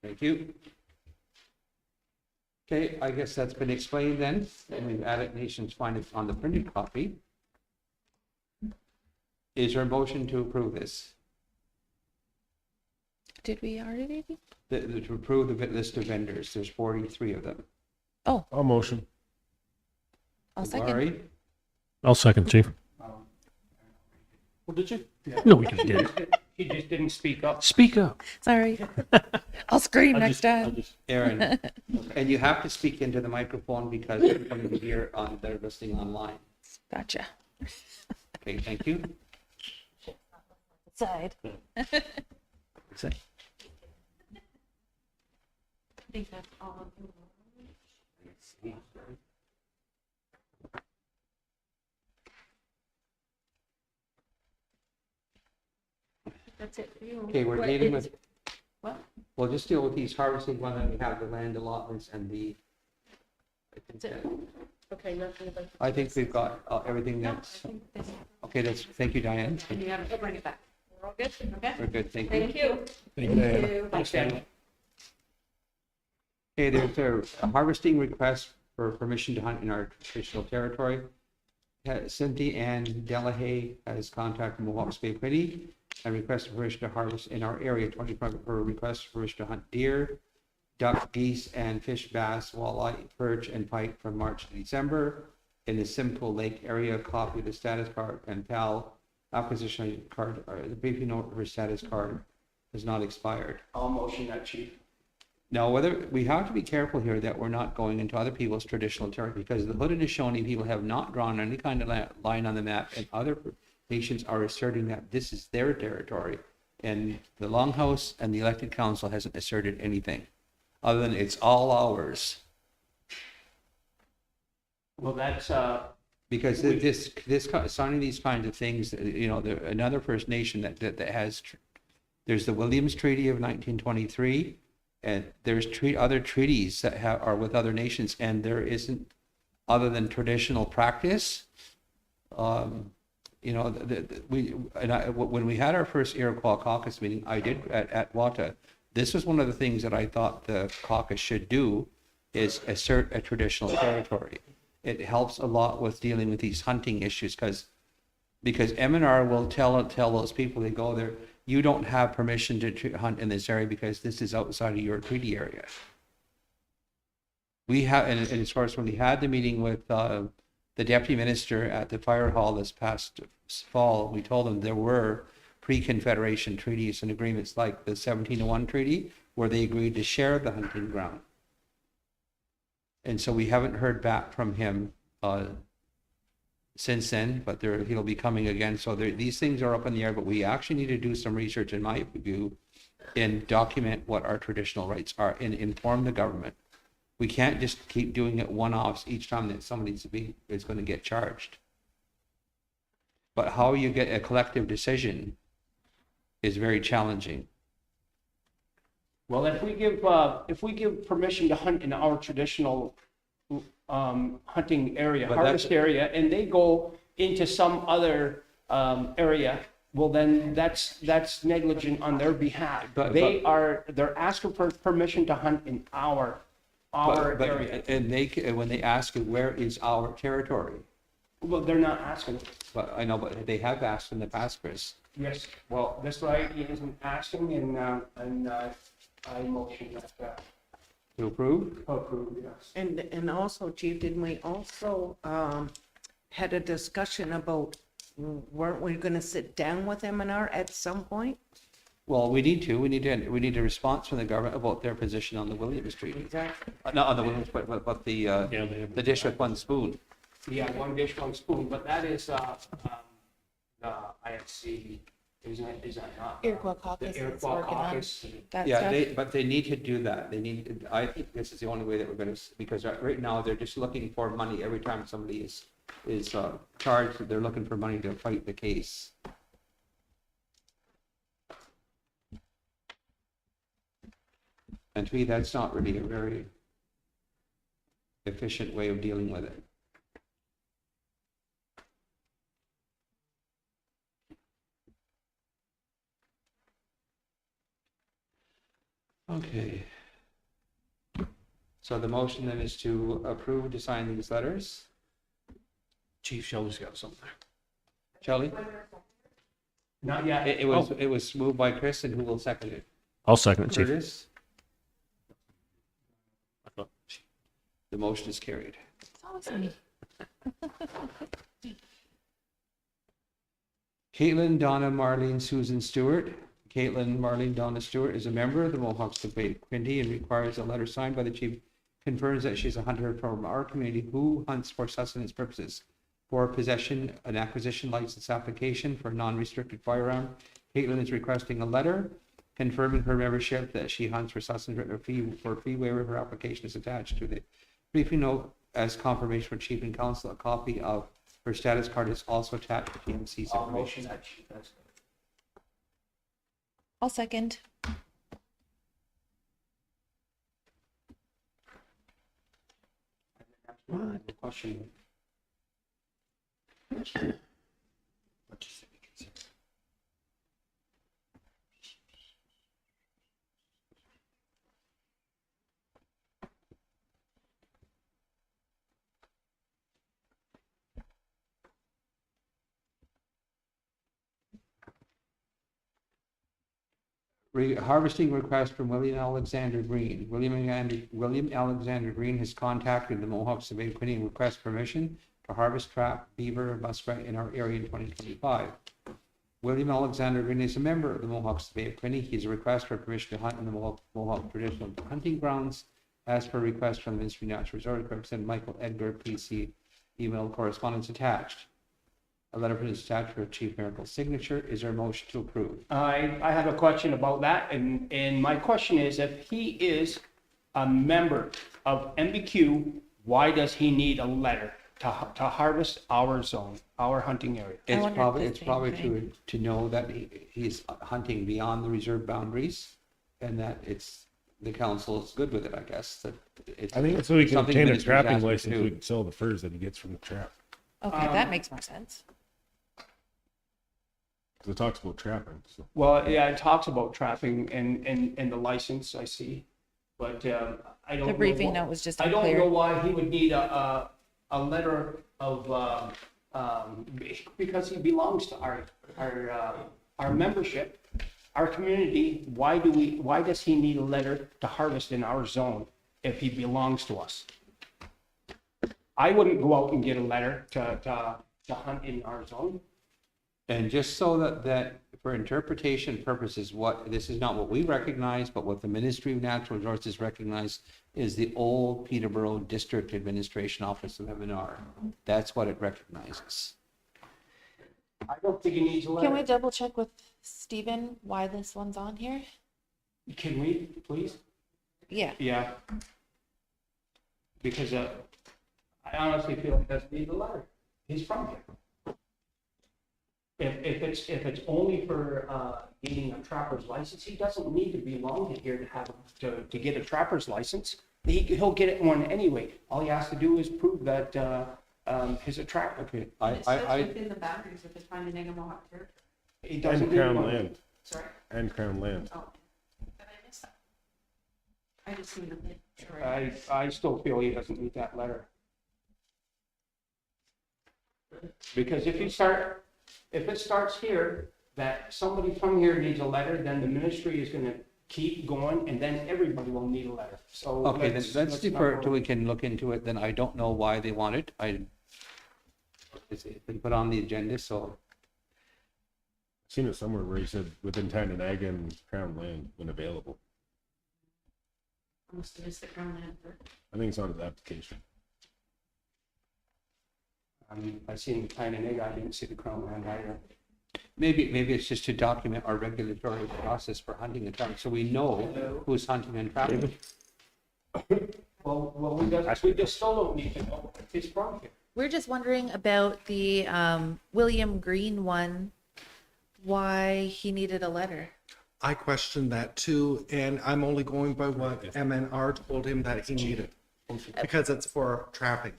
Thank you. Okay, I guess that's been explained then, and we've added Nation's Finest on the printed copy. Is there a motion to approve this? Did we already? To approve the list of vendors, there's 43 of them. Oh, I'll motion. I'll second. Laurie, I'll second, Chief. Well, did you? No, we just did. He just didn't speak up. Speak up. Sorry. I'll scream next time. Aaron, and you have to speak into the microphone because they're going to hear on, they're listening online. Gotcha. Okay, thank you. Side. Say. That's it for you. Okay, we're What dealing is- with, What? we'll just deal with these harvesting one, and we have the land allotments and the. That's it. Okay, nothing about. I think we've got everything that's, okay, that's, thank you, Diane. And you have to bring it back. We're all good? Okay. We're good, thank you. Thank you. Thank you, Diana. Thanks, Dan. Okay, there's a harvesting request for permission to hunt in our traditional territory. Cynthia Ann Delahaye has contacted Mohawk Bay Committee and requested permission to harvest in our area. 25 her request for permission to hunt deer, duck, geese, and fish, bass, walleye, perch, and pike from March to December in the Simcoe Lake area. Copy of the status card and PAL acquisition card, or the briefing note of her status card has not expired. I'll motion that, Chief. Now, whether we have to be careful here that we're not going into other people's traditional territory, because the Haudenosaunee people have not drawn any kind of line on the map, and other nations are asserting that this is their territory. And the Longhouse and the elected council hasn't asserted anything other than it's all ours. Well, that's, Because signing these kinds of things, you know, another First Nation that has, there's the Williams Treaty of 1923, and there's other treaties that are with other nations, and there isn't, other than traditional practice. You know, when we had our first Iroquois caucus meeting, I did at Wata. This was one of the things that I thought the caucus should do, is assert a traditional territory. It helps a lot with dealing with these hunting issues, because M&R will tell those people, they go there, you don't have permission to hunt in this area because this is outside of your treaty area. We have, and as far as when we had the meeting with the deputy minister at the fire hall this past fall, we told them there were pre-Confederation treaties and agreements like the 1701 treaty, where they agreed to share the hunting ground. And so we haven't heard back from him since then, but he'll be coming again. So these things are up in the air, but we actually need to do some research, in my view, and document what our traditional rights are and inform the government. We can't just keep doing it one-offs each time that somebody is going to get charged. But how you get a collective decision is very challenging. well, if we give permission to hunt in our traditional hunting area, But harvest area, and they go into some other area, well, then that's negligent on their behalf. They're asking for permission to hunt in our area. And when they ask you, where is our territory? Well, they're not asking. But I know, but they have asked in the past, Chris. Yes, well, that's right, he isn't asking, and I motion that, To approve? approve, yes. And also, Chief, didn't we also had a discussion about, weren't we gonna sit down with M&R at some point? Well, we need a response from the government about their position on the Williams Treaty. Exactly. Not on the Williams, but the dish with one spoon. Yeah, one dish, one spoon, but that is, the IFC, is that not? Iroquois caucus The is Iroquois working on caucus. that Yeah, stuff. but they need to do that. I think this is the only way that we're going to, because right now they're just looking for money every time somebody is charged. They're looking for money to fight the case. And to me, that's not really a very efficient way of dealing with it. Okay. So the motion then is to approve to sign these letters. Chief Sheldon's got something. Shelley? Not yet. It was moved by Chris, and who will second it? I'll second it, Chief. Curtis? The motion is carried. It's always me. Caitlin, Donna, Marlene, Susan Stewart. Caitlin, Marlene, Donna Stewart is a member of the Mohawk Bay Committee and requires a letter signed by the chief, confirms that she's a hunter from our community who hunts for sustenance purposes. For possession, an acquisition license application for a non-restricted firearm, Caitlin is requesting a letter confirming her membership that she hunts for sustenance for a fee waiver. Her application is attached to the briefing note as confirmation for chief and council. A copy of her status card is also attached to TMC's I'll motion information. that, Chief. That's- I'll second. What? Question. Harvesting request from William Alexander Green. William Alexander Green has contacted the Mohawks of Bay Quinte and requests permission to harvest, trap beaver and muskrat in our area in 2025. William Alexander Green is a member of the Mohawks of Bay Quinte. He has a request for permission to hunt in the Mohawk traditional hunting grounds as per request from the Ministry of Natural Resources, Representative Michael Edgar, PC, email correspondence attached. A letter from the attached for Chief Miracle's signature. Is there a motion to approve? I have a question about that, and my question is, if he is a member of MBQ, why does he need a letter to harvest our zone, our hunting area? I wondered the It's same probably thing. to know that he's hunting beyond the reserve boundaries, and that the council is good with it, I guess, that it's. I think it's so he can something obtain a ministry's trapping asked him to license, so do. he can sell the furs that he gets from the trap. Okay, that makes more sense. Because it talks about trapping, so. Well, yeah, it talks about trapping and the license, I see, but I don't know. The briefing what- note was just I don't unclear. know why he would need a letter of, because he belongs to our membership, our community. Why does he need a letter to harvest in our zone if he belongs to us? I wouldn't go out and get a letter to hunt in our zone. And just so that for interpretation purposes, this is not what we recognize, but what the Ministry of Natural Resources recognize is the old Peterborough District Administration Office of M&R. That's what it recognizes. I don't think he needs a letter. Can we double check with Stephen why this one's on here? Can we, please? Yeah. Yeah. Because I honestly feel he doesn't need the letter. He's from here. If it's only for getting a trapper's license, he doesn't need to belong here to have to get a trapper's license. He'll get one anyway. All he has to do is prove that he's a trapper. Okay, It says within the boundaries of the Tyendinaga Mohawk territory. He doesn't And need crown one. land, Sorry? and crown land. Oh, did I miss that? I just need to, sorry. I still feel he doesn't need that letter. Because if it starts here, that somebody from here needs a letter, then the ministry is gonna keep going, and then everybody will need a letter. So okay, then let's not defer go- till we can look into it. Then I don't know why they want it. It's been put on the agenda, so I've seen it somewhere where he said within Tyendinaga and crown land when available. I must have missed the crown land part. I think it's on his application. I seen the Tyendinaga, I didn't see the crown land either. maybe it's just to document our regulatory process for hunting and trapping, so we know who's hunting and trapping. Well, we just still don't need to know if he's from here. We're just wondering about the William Green one, why he needed a letter. I questioned that too, and I'm only going by what MNR told him that he needed, because it's for trapping.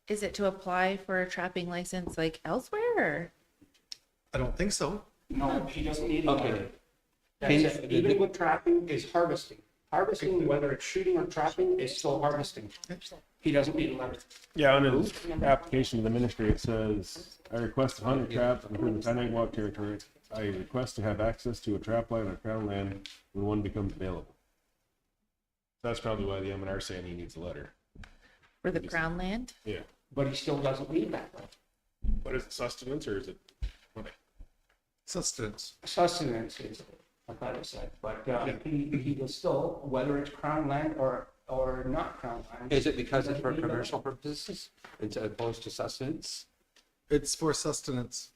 Is it to apply for a trapping license like elsewhere? Or? I don't think so. No, he doesn't need a letter. Okay. That's Can- it. Even with trapping is harvesting. Harvesting, whether it's shooting or trapping, is still harvesting. He doesn't need a letter. Yeah, on his application to the ministry, it says, I request to hunt or trap within the Tyendinaga territory. I request to have access to a trap line on crown land when one becomes available. That's probably why the M&R saying he needs a letter. For the crown land? Yeah. But he still doesn't need that. What is it, sustenance, or is it? Sustenance. Sustenance is, I thought it said, but he is still, whether it's crown land or not crown land. Is it because it's for commercial purposes, as opposed to sustenance? It's for sustenance.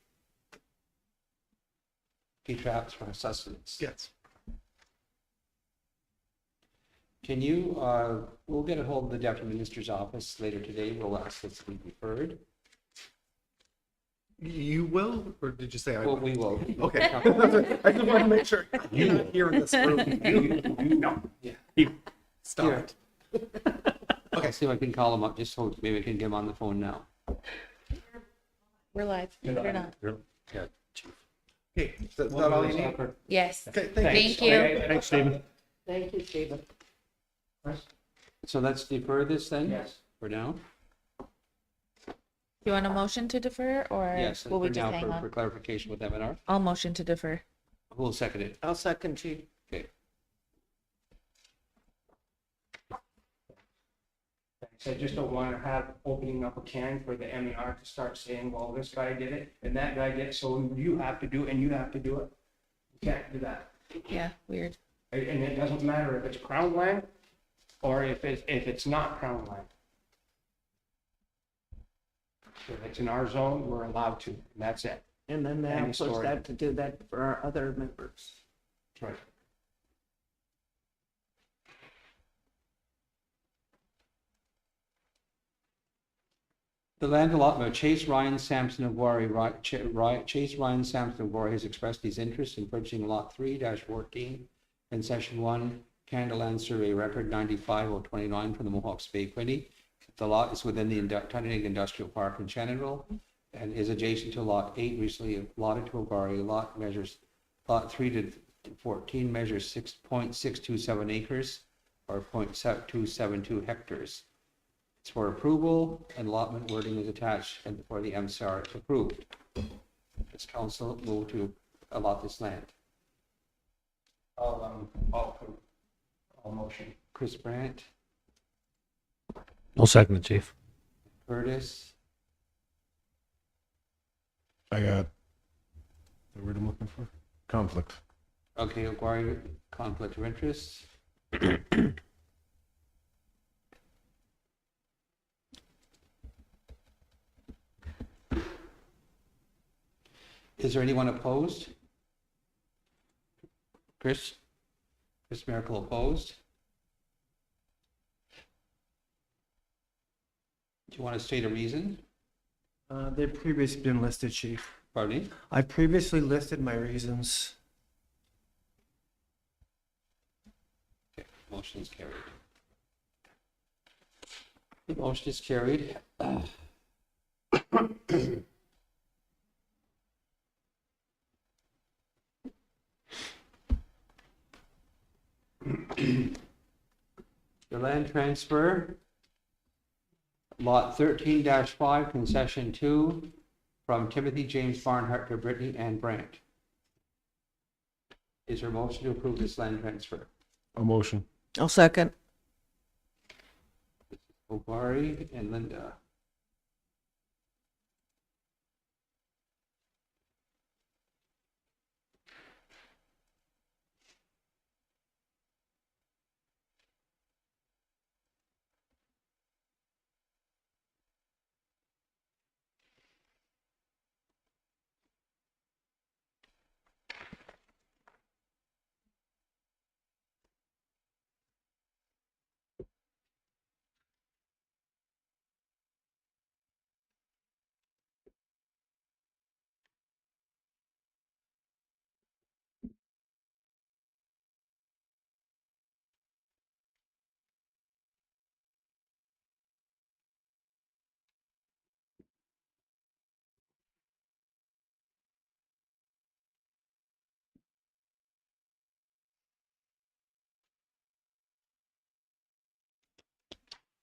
He traps for sustenance. Yes. Can you, we'll get a hold of the deputy minister's office later today. We'll ask this to be deferred. You will, or did you say I Well, will? we will. Okay. I just want to make sure you're not here in this room. No. Stop it. Okay, see if I can call him up, just so maybe I can get him on the phone now. We're live. Believe it or not. Yeah, chief. Okay, is that all you need? Yes. Okay, thank Thank you. Thanks, Stephen. Thank you, Stephen. So let's defer this then? Yes. For now? You want a motion to defer or Yes, will we for just now, hang for on? clarification with M&R. I'll motion to defer. Who will second it? I'll second you. Okay. So I just don't want to have opening up a can for the M&R to start saying, well, this guy did it and that guy did it, so you have to do it and you have to do it. You can't do that. Yeah, weird. And it doesn't matter if it's crown land or if it's not crown land. If it's in our zone, we're allowed to, and that's it. And then they Any have us story. that to do that for our other members. That's right. The land allotment of Chase Ryan Sampson of Warry, Chase Ryan Sampson of Warry has expressed his interest in purchasing lot 3-14 in Session 1, Canada Land Survey Record 95029 from the Mohawk Bay Quinte. The lot is within the Tyendinaga Industrial Park in Shannonville and is adjacent to lot 8 recently allotted to Warry. Lot 3-14 measures 6.627 acres or 0.272 hectares. It's for approval, and allotment wording is attached and for the MCR is approved. This council move to allot this land. I'll approve. I'll motion. Chris Brandt, I'll second it, Chief. Curtis, I got the word I'm looking for. Conflict. okay, Aguirre, conflict of interest. Is there anyone opposed? Chris Miracle opposed? Do you want to state a reason? They've previously been listed, Chief. Pardon me? I previously listed my reasons. Okay, motion is carried. The motion is carried. The land transfer, lot 13-5, concession 2, from Timothy James Barnhart to Brittany Ann Brandt. Is there a motion to approve this land transfer? A motion. I'll second. Obari and Linda.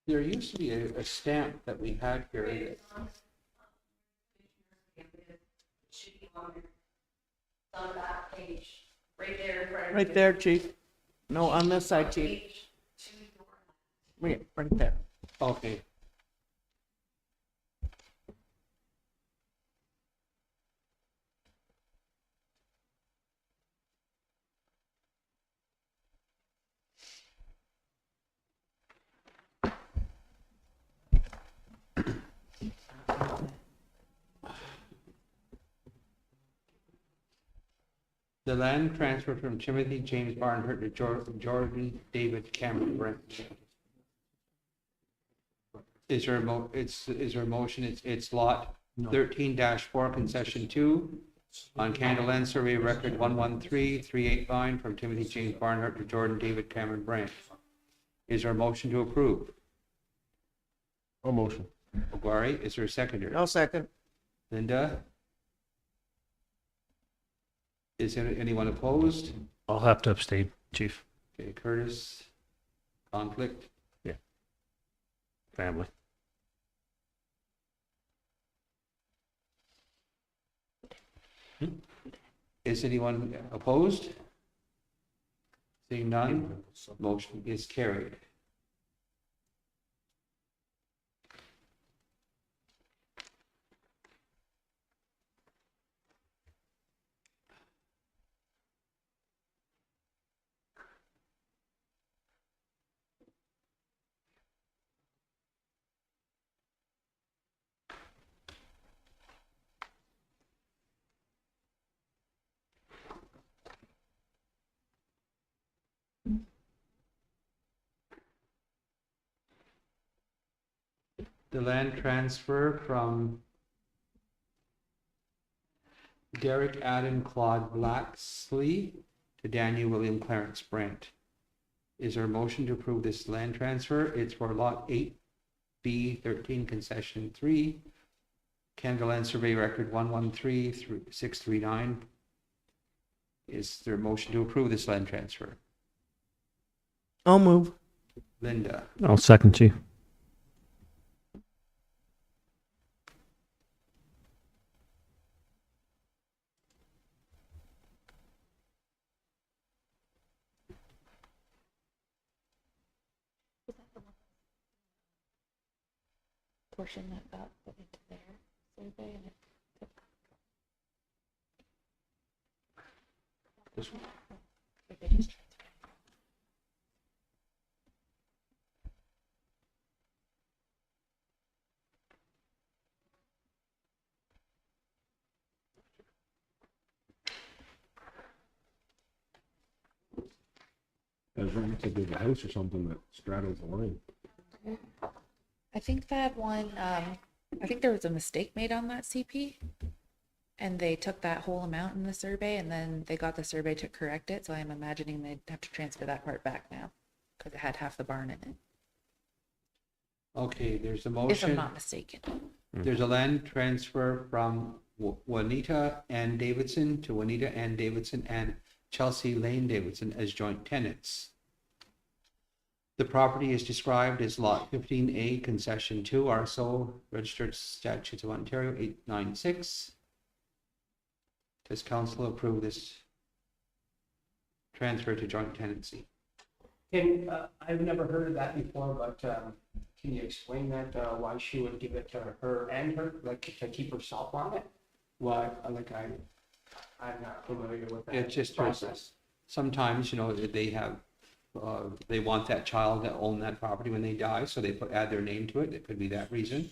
There used to be a stamp that we had here. It should be on there. It's on that page, right there. in front of Right you. there, Chief. No, on this side, Chief. Page 2, door. Right there. Okay. The land transfer from Timothy James Barnhart to Jordan David Cameron Brent. Is there a motion? It's lot 13-4, concession 2, on Canada Land Survey Record 113389 from Timothy James Barnhart to Jordan David Cameron Brent. Is there a motion to approve? A motion. Aguirre, is there a seconder? I'll second. Linda? Is there anyone opposed? I'll have to abstain, Chief. Okay, Curtis? Conflict? Family. Is anyone opposed? Seeing none, motion is carried. the land transfer from Derek Adam Claude Blacksley to Daniel William Clarence Brent. Is there a motion to approve this land transfer? It's for lot 8B 13 concession 3, Canada Land Survey record 113639. Is there a motion to approve this land transfer? I'll move. Linda, I'll second, Chief. Portion that got put into their survey and it took. this one. They just transferred. There's room to build a house or something that straddles the line. I think that one, I think there was a mistake made on that CP. And they took that whole amount in the survey and then they got the survey to correct it. So I'm imagining they'd have to transfer that part back now because it had half the barn in it, Okay, there's a if motion. I'm not mistaken. There's a land transfer from Juanita Ann Davidson to Juanita Ann Davidson and Chelsea Lane Davidson as joint tenants. The property is described as Lot 15A, Concession 2, RSO, Registered Statutes of Ontario 896. Does council approve this transfer to joint tenancy? And I've never heard of that before, but can you explain that, why she would give it to her and her, like to keep herself on it? What, like I'm not familiar with that It's just process. sometimes, they have, they want that child to own that property when they die, so they add their name to it. It could be that reason.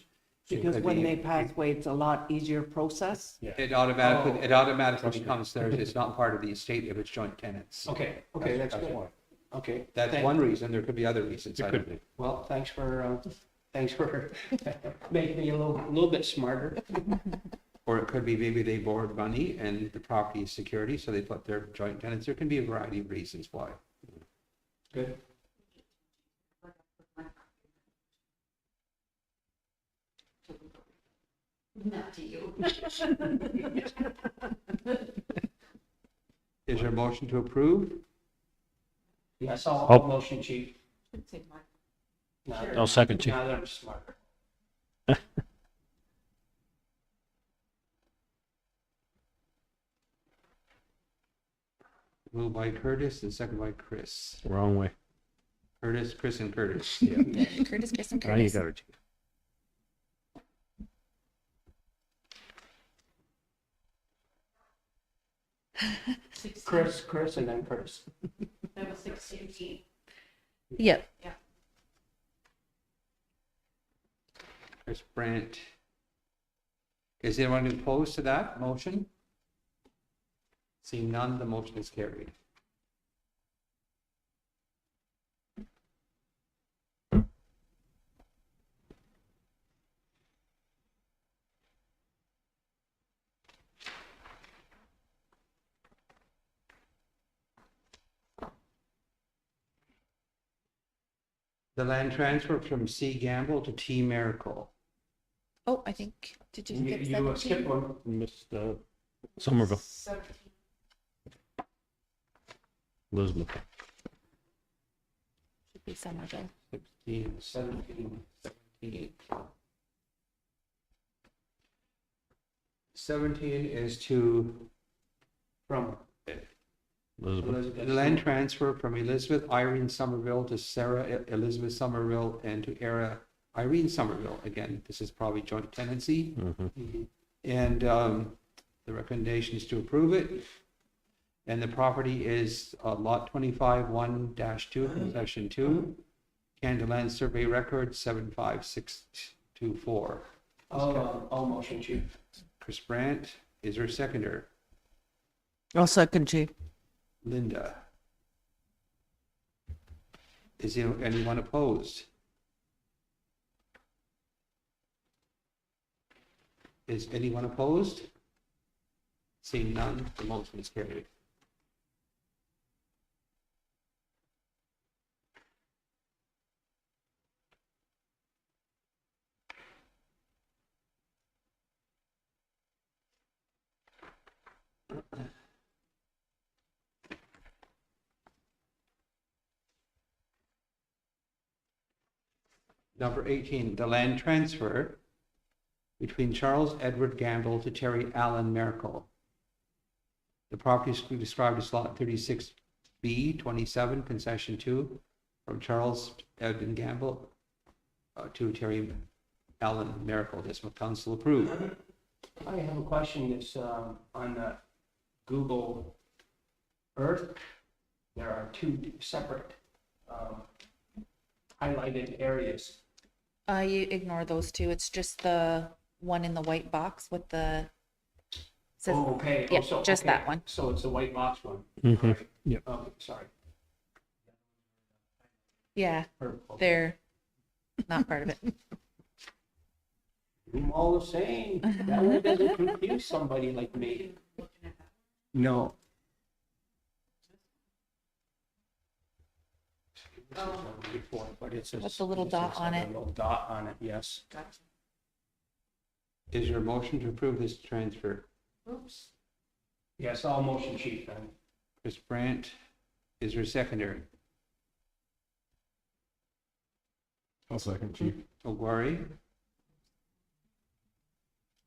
It Because could when be- they pass away, it's a lot easier process. It automatically becomes theirs. It's not part of the estate if it's joint tenants. Okay, that's good. why. Okay. That's thank- one reason. There could be other reasons. I don't know. Well, thanks for making me a little bit smarter. Or it could be maybe they borrowed money and the property is security, so they put their joint tenants. There can be a variety of reasons why. Good. Not to you. Is there a motion to approve? Yes, I'll Oh. motion, chief. Now that- I'll second, Chief. Now that I'm smarter. Moved by Curtis and second by Chris. Wrong way. Chris and Curtis. Curtis, Chris, and Now you Curtis. got it, Chief. Chris, and then Curtis. That was 16 feet. Yep. Chris Brandt. Is anyone opposed to that motion? Seeing none, the motion is carried. The land transfer from C Gamble to T Miracle. Oh, I think, did you skip You 17? skipped one. Missed Somerville, 17. Elizabeth. Should be Somerville. 16, 17, 17. 17 is to, From Elizabeth. the land transfer from Elizabeth Irene Somerville to Sarah Elizabeth Somerville and to Era Irene Somerville. Again, this is probably joint tenancy. Mhm. And the recommendation is to approve it. And the property is lot 25 1-2, concession 2, Canada Land Survey record 75624. I'll motion, chief. Chris Brandt, is there a seconder? I'll second, Chief. Linda. Is there anyone opposed? Is anyone opposed? Seeing none, the motion is carried. Number 18, the land transfer between Charles Edward Gamble to Terry Allen Merkel. The property is described as lot 36B 27, concession 2, from Charles Edward Gamble to Terry Allen Merkel. This will council approve. I have a question. This, on the Google Earth, there are two separate, highlighted areas. You ignore those two. It's just the one in the white box with the. says- Oh, okay. Yeah, Oh, so- just okay. that one. So it's the white box one. Mhm. All right. Yep. Okay, sorry. Yeah, Purple. they're not part of it. I'm all the same. That way it doesn't confuse somebody like me. No. Before, but it's a- With the little it's dot just on like a it. Little dot on it, yes. Is there a motion to approve this transfer? Oops. Yes, all motion, chief, then. Chris Brandt, is there a secondary? I'll second, chief. Oguari?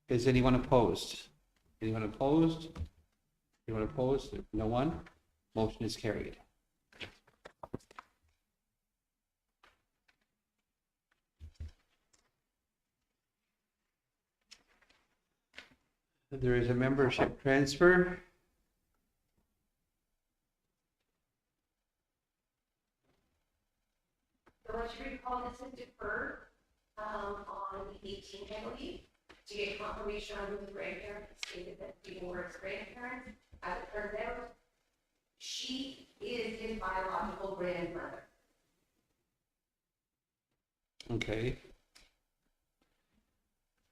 Is anyone opposed? Anyone opposed? Anyone opposed? No one? Motion is carried. There is a membership transfer. So what you recall, this is deferred, on the 18th, I believe, to get confirmation on who the grandparent stated that we were his grandparents. As it turns out, she is his biological grandmother. Okay.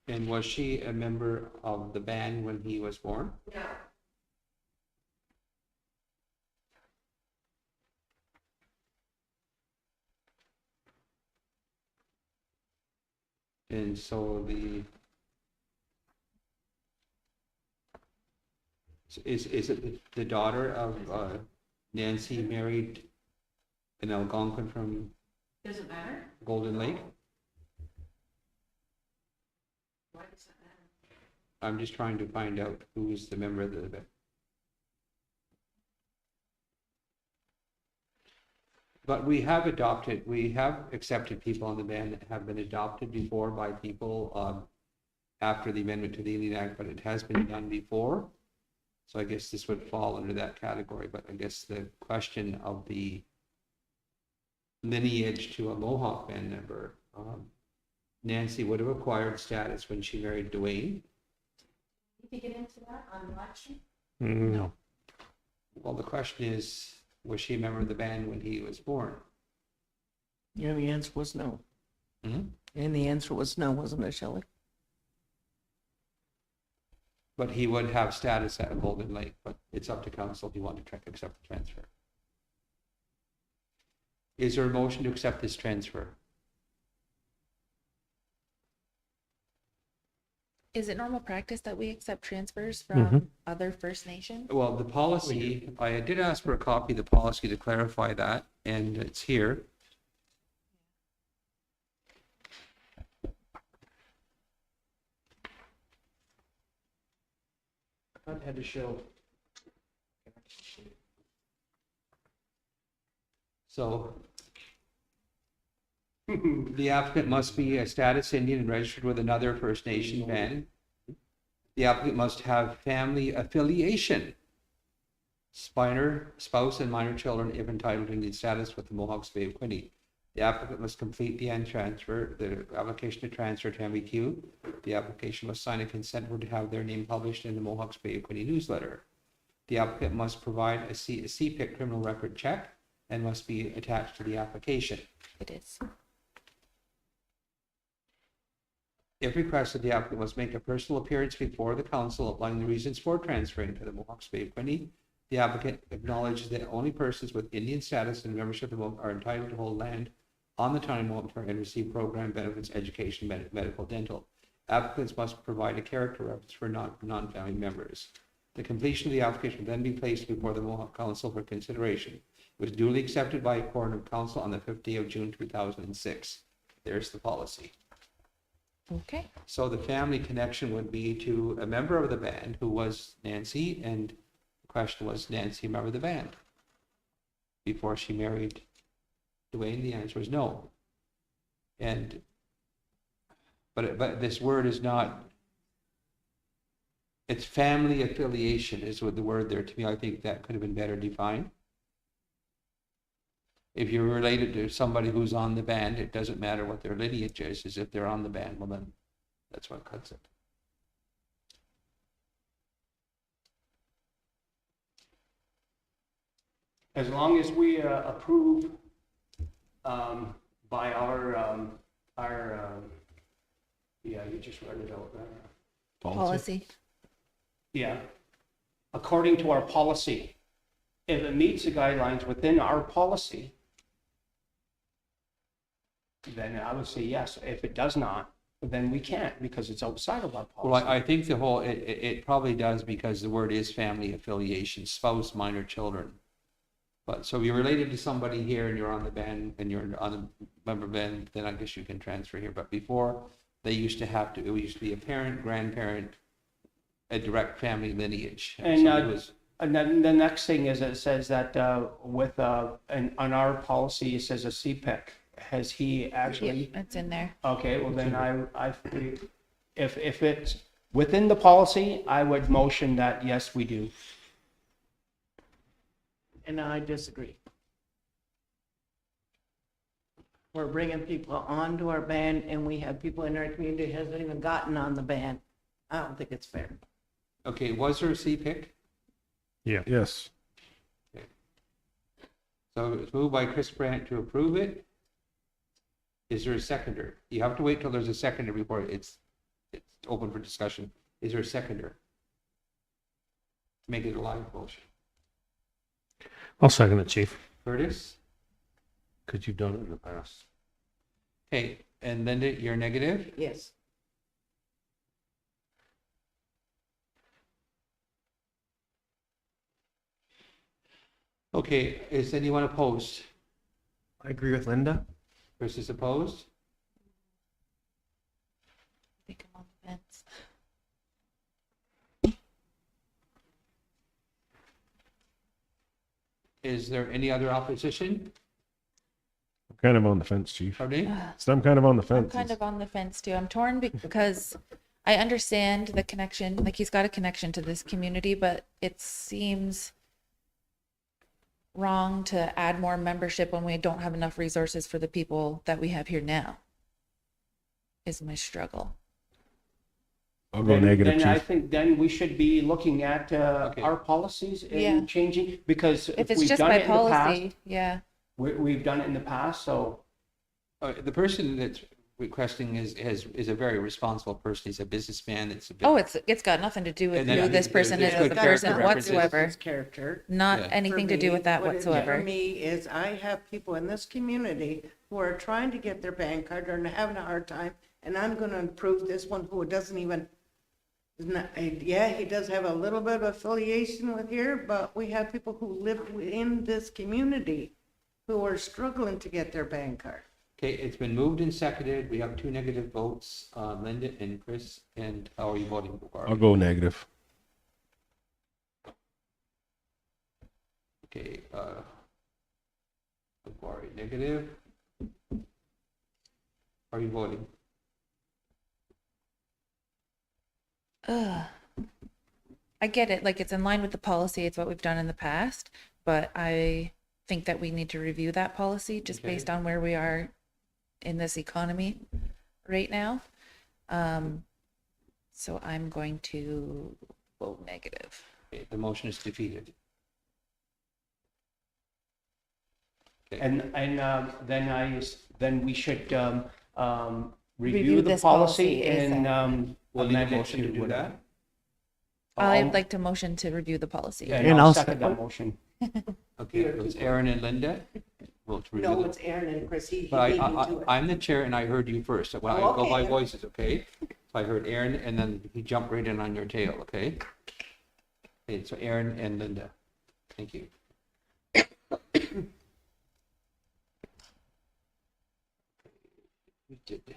And was she a member of the band when he was born? No, And so is it the daughter of Nancy married an Algonquin from doesn't matter. Golden Lake? Why does that matter? I'm just trying to find out who is the member of the. But we have accepted people on the band that have been adopted before by people after the amendment to the Indian Act, but it has been done before. So I guess this would fall under that category, but I guess the question of the lineage to a Mohawk band member, Nancy would have acquired status when she married Dwayne. Did you get into that on election? No. Well, the question is, was she a member of the band when he was born? Yeah, the answer was no. Mhm. And the answer was no, wasn't it, Shelley? But he would have status at Golden Lake, but it's up to council if you want to accept the transfer. Is there a motion to accept this transfer? Is it normal practice that we accept transfers from other First Nations? Well, the policy, I did ask for a copy of the policy to clarify that, and it's here. I've had to show. So the applicant must be a status Indian and registered with another First Nation band. The applicant must have family affiliation, spouse and minor children if entitled to Indian status with the Mohawks Bay of Quinte. The applicant must complete the application to transfer to MBQ. The application must sign a consent order to have their name published in the Mohawks Bay of Quinte newsletter. The applicant must provide a CPIC criminal record check and must be attached to the application. It is. If requested, the applicant must make a personal appearance before the council outlining the reasons for transferring to the Mohawks Bay of Quinte. The applicant acknowledges that only persons with Indian status and membership of the Mohawk are entitled to hold land on the town of Mohawk and receive program benefits, education, medical, dental. Applicants must provide a character reference for non-family members. The completion of the application will then be placed before the Mohawk Council for consideration. It was duly accepted by a quorum of council on the 5th day of June 2006. There's the policy. Okay. So the family connection would be to a member of the band who was Nancy, and the question was, Nancy a member of the band? Before she married Dwayne, the answer was no. And but this word is not, it's family affiliation is what the word there. To me, I think that could have been better defined. If you're related to somebody who's on the band, it doesn't matter what their lineage is if they're on the band, well then that's what cuts it. As long as we approve by our, yeah, you just read it out there. Policy. Yeah, according to our policy, if it meets the guidelines within our policy, then I would say yes. If it does not, then we can't because it's outside of our policy. Well, I think the whole, it probably does because the word is family affiliation, spouse, minor children. But so if you're related to somebody here and you're on the band and you're on a member band, then I guess you can transfer here. But before, they used to have to, it used to be a parent, grandparent, a direct family lineage. And, somebody was, And then the next thing is it says that with, and on our policy, it says a CPEC. Has he actually? It's in there. Okay, well then if it's within the policy, I would motion that, yes, we do. And I disagree. We're bringing people onto our band, and we have people in our community who hasn't even gotten on the band. I don't think it's fair. okay, was there a CPIC? Yeah. Yes. So it's moved by Chris Brandt to approve it. Is there a seconder? You have to wait till there's a seconder before it's open for discussion. Is there a seconder? Make it a live motion. I'll second it, Chief, Curtis? because you've done it in the past. Okay, and Linda, you're negative? Yes. Okay, is anyone opposed? I agree with Linda. Versus opposed? I think I'm on the fence. Is there any other opposition? I'm kind of on the fence, Chief. Pardon me? So I'm kind of on the I'm fence. kind of on the fence too. I'm torn because I understand the connection, like he's got a connection to this community, but it seems wrong to add more membership when we don't have enough resources for the people that we have here now. Is my struggle. I'll go negative, Then I Chief. think then we should be looking at our policies Yeah. and changing, because If if it's we've just done by it in the past, policy, yeah. we've done it in the past, so. The person that's requesting is a very responsible person. He's a businessman. It's a bit, Oh, it's got nothing to do with And then who this person there's is as a good person character references. whatsoever. His character. Not Yeah. anything For to do me, with that what it is whatsoever. For me is I have people in this community who are trying to get their band card and having a hard time, and I'm gonna improve this one who doesn't even, yeah, he does have a little bit of affiliation with here, but we have people who live in this community who are struggling to get their band card. okay, it's been moved and seconded. We have 2 negative votes, Linda and Chris. And how are you voting? Barbara? I'll go negative. Okay, Barbara, negative. Are you voting? Ugh. I get it. Like it's in line with the policy. It's what we've done in the past, but I think that we need to review that policy just Okay. based on where we are in this economy right now. So I'm going to vote negative. Okay, the motion is defeated. Okay. And then we should review the this policy policy and, ASAP. We'll need a amend it motion to do whatever. that. I'd like to motion to review the policy. And And I'll I'll second that motion. Okay, it was Aaron and Linda. We'll to No, review it. it's Aaron and Chris. He But beat me to it. I'm the chair and I heard you first. So I Oh, go by okay. voices, okay? So I heard Aaron and then he jumped right in on your tail, okay? Okay, so Aaron and Linda. Thank you. We did.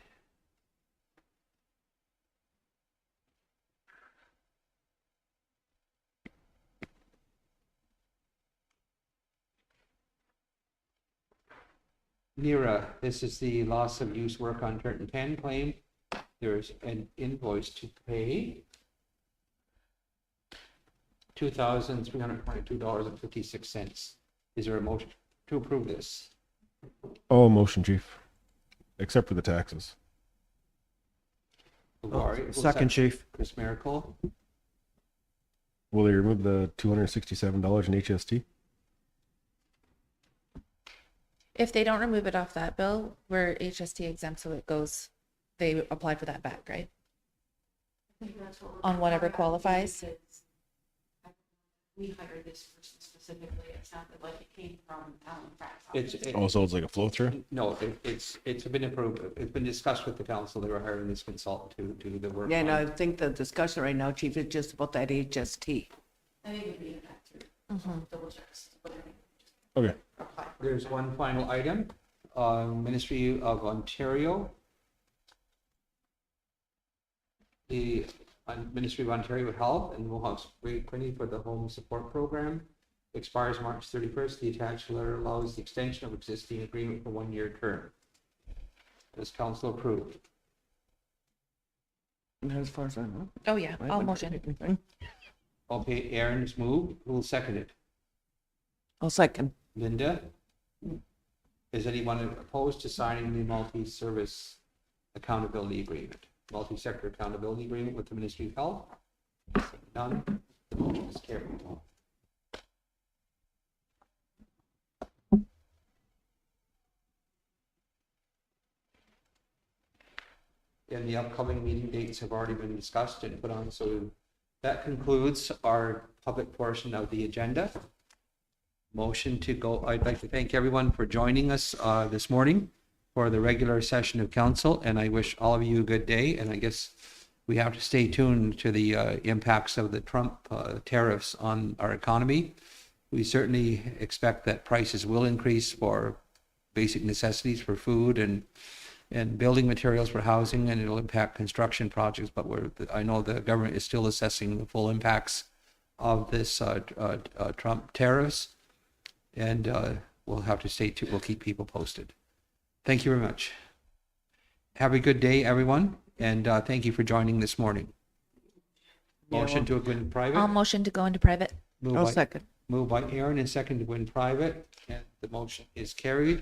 Nira, this is the loss of use work on Turton 10 claim. There's an invoice to pay. $2,322.56. Is there a motion to approve this? Oh, motion, chief. Except for the taxes. Ugari, will Second, chief. Chris Miracle. Will they remove the $267 in HST? If they don't remove it off that bill, we're HST exempt, so it goes, they apply for that back, right? On whatever qualifies. We hired this person specifically. It sounded like it came from Alan Pratt's It's, office. it- Oh, so it's like a flow through? no, it's been approved. It's been discussed with the council. They were hiring this consultant to do the work. Yeah, and on I it. think the discussion right now, chief, is just about that HST. I think it'd be a factor. Double checks. Okay. There's one final item. Ministry of Ontario. The Ministry of Ontario Health and Mohawk Spray Clinic for the Home Support Program expires March 31st. The attached letter allows the extension of existing agreement for 1-year term. Does council approve? As far as I know. Oh, yeah, I I'll haven't motion. heard anything. Okay, Aaron's moved. Who will second it? I'll second. Linda? Is anyone opposed to signing the multi-service accountability agreement? Multi-sector accountability agreement with the Ministry of Health? None? The motion is carried. And the upcoming meeting dates have already been discussed and put on, so that concludes our public portion of the agenda. Motion to go, I'd like to thank everyone for joining us this morning for the regular session of council, and I wish all of you a good day, and I guess we have to stay tuned to the impacts of the Trump tariffs on our economy. We certainly expect that prices will increase for basic necessities for food and building materials for housing, and it'll impact construction projects, but I know the government is still assessing the full impacts of this Trump tariffs, and we'll have to stay tuned. We'll keep people posted. Thank you very much. Have a good day, everyone, and thank you for joining this morning. Motion to go into I'll private. motion to go into private. Moved I'll by- second. Moved by Aaron and second to go in private, and the motion is carried.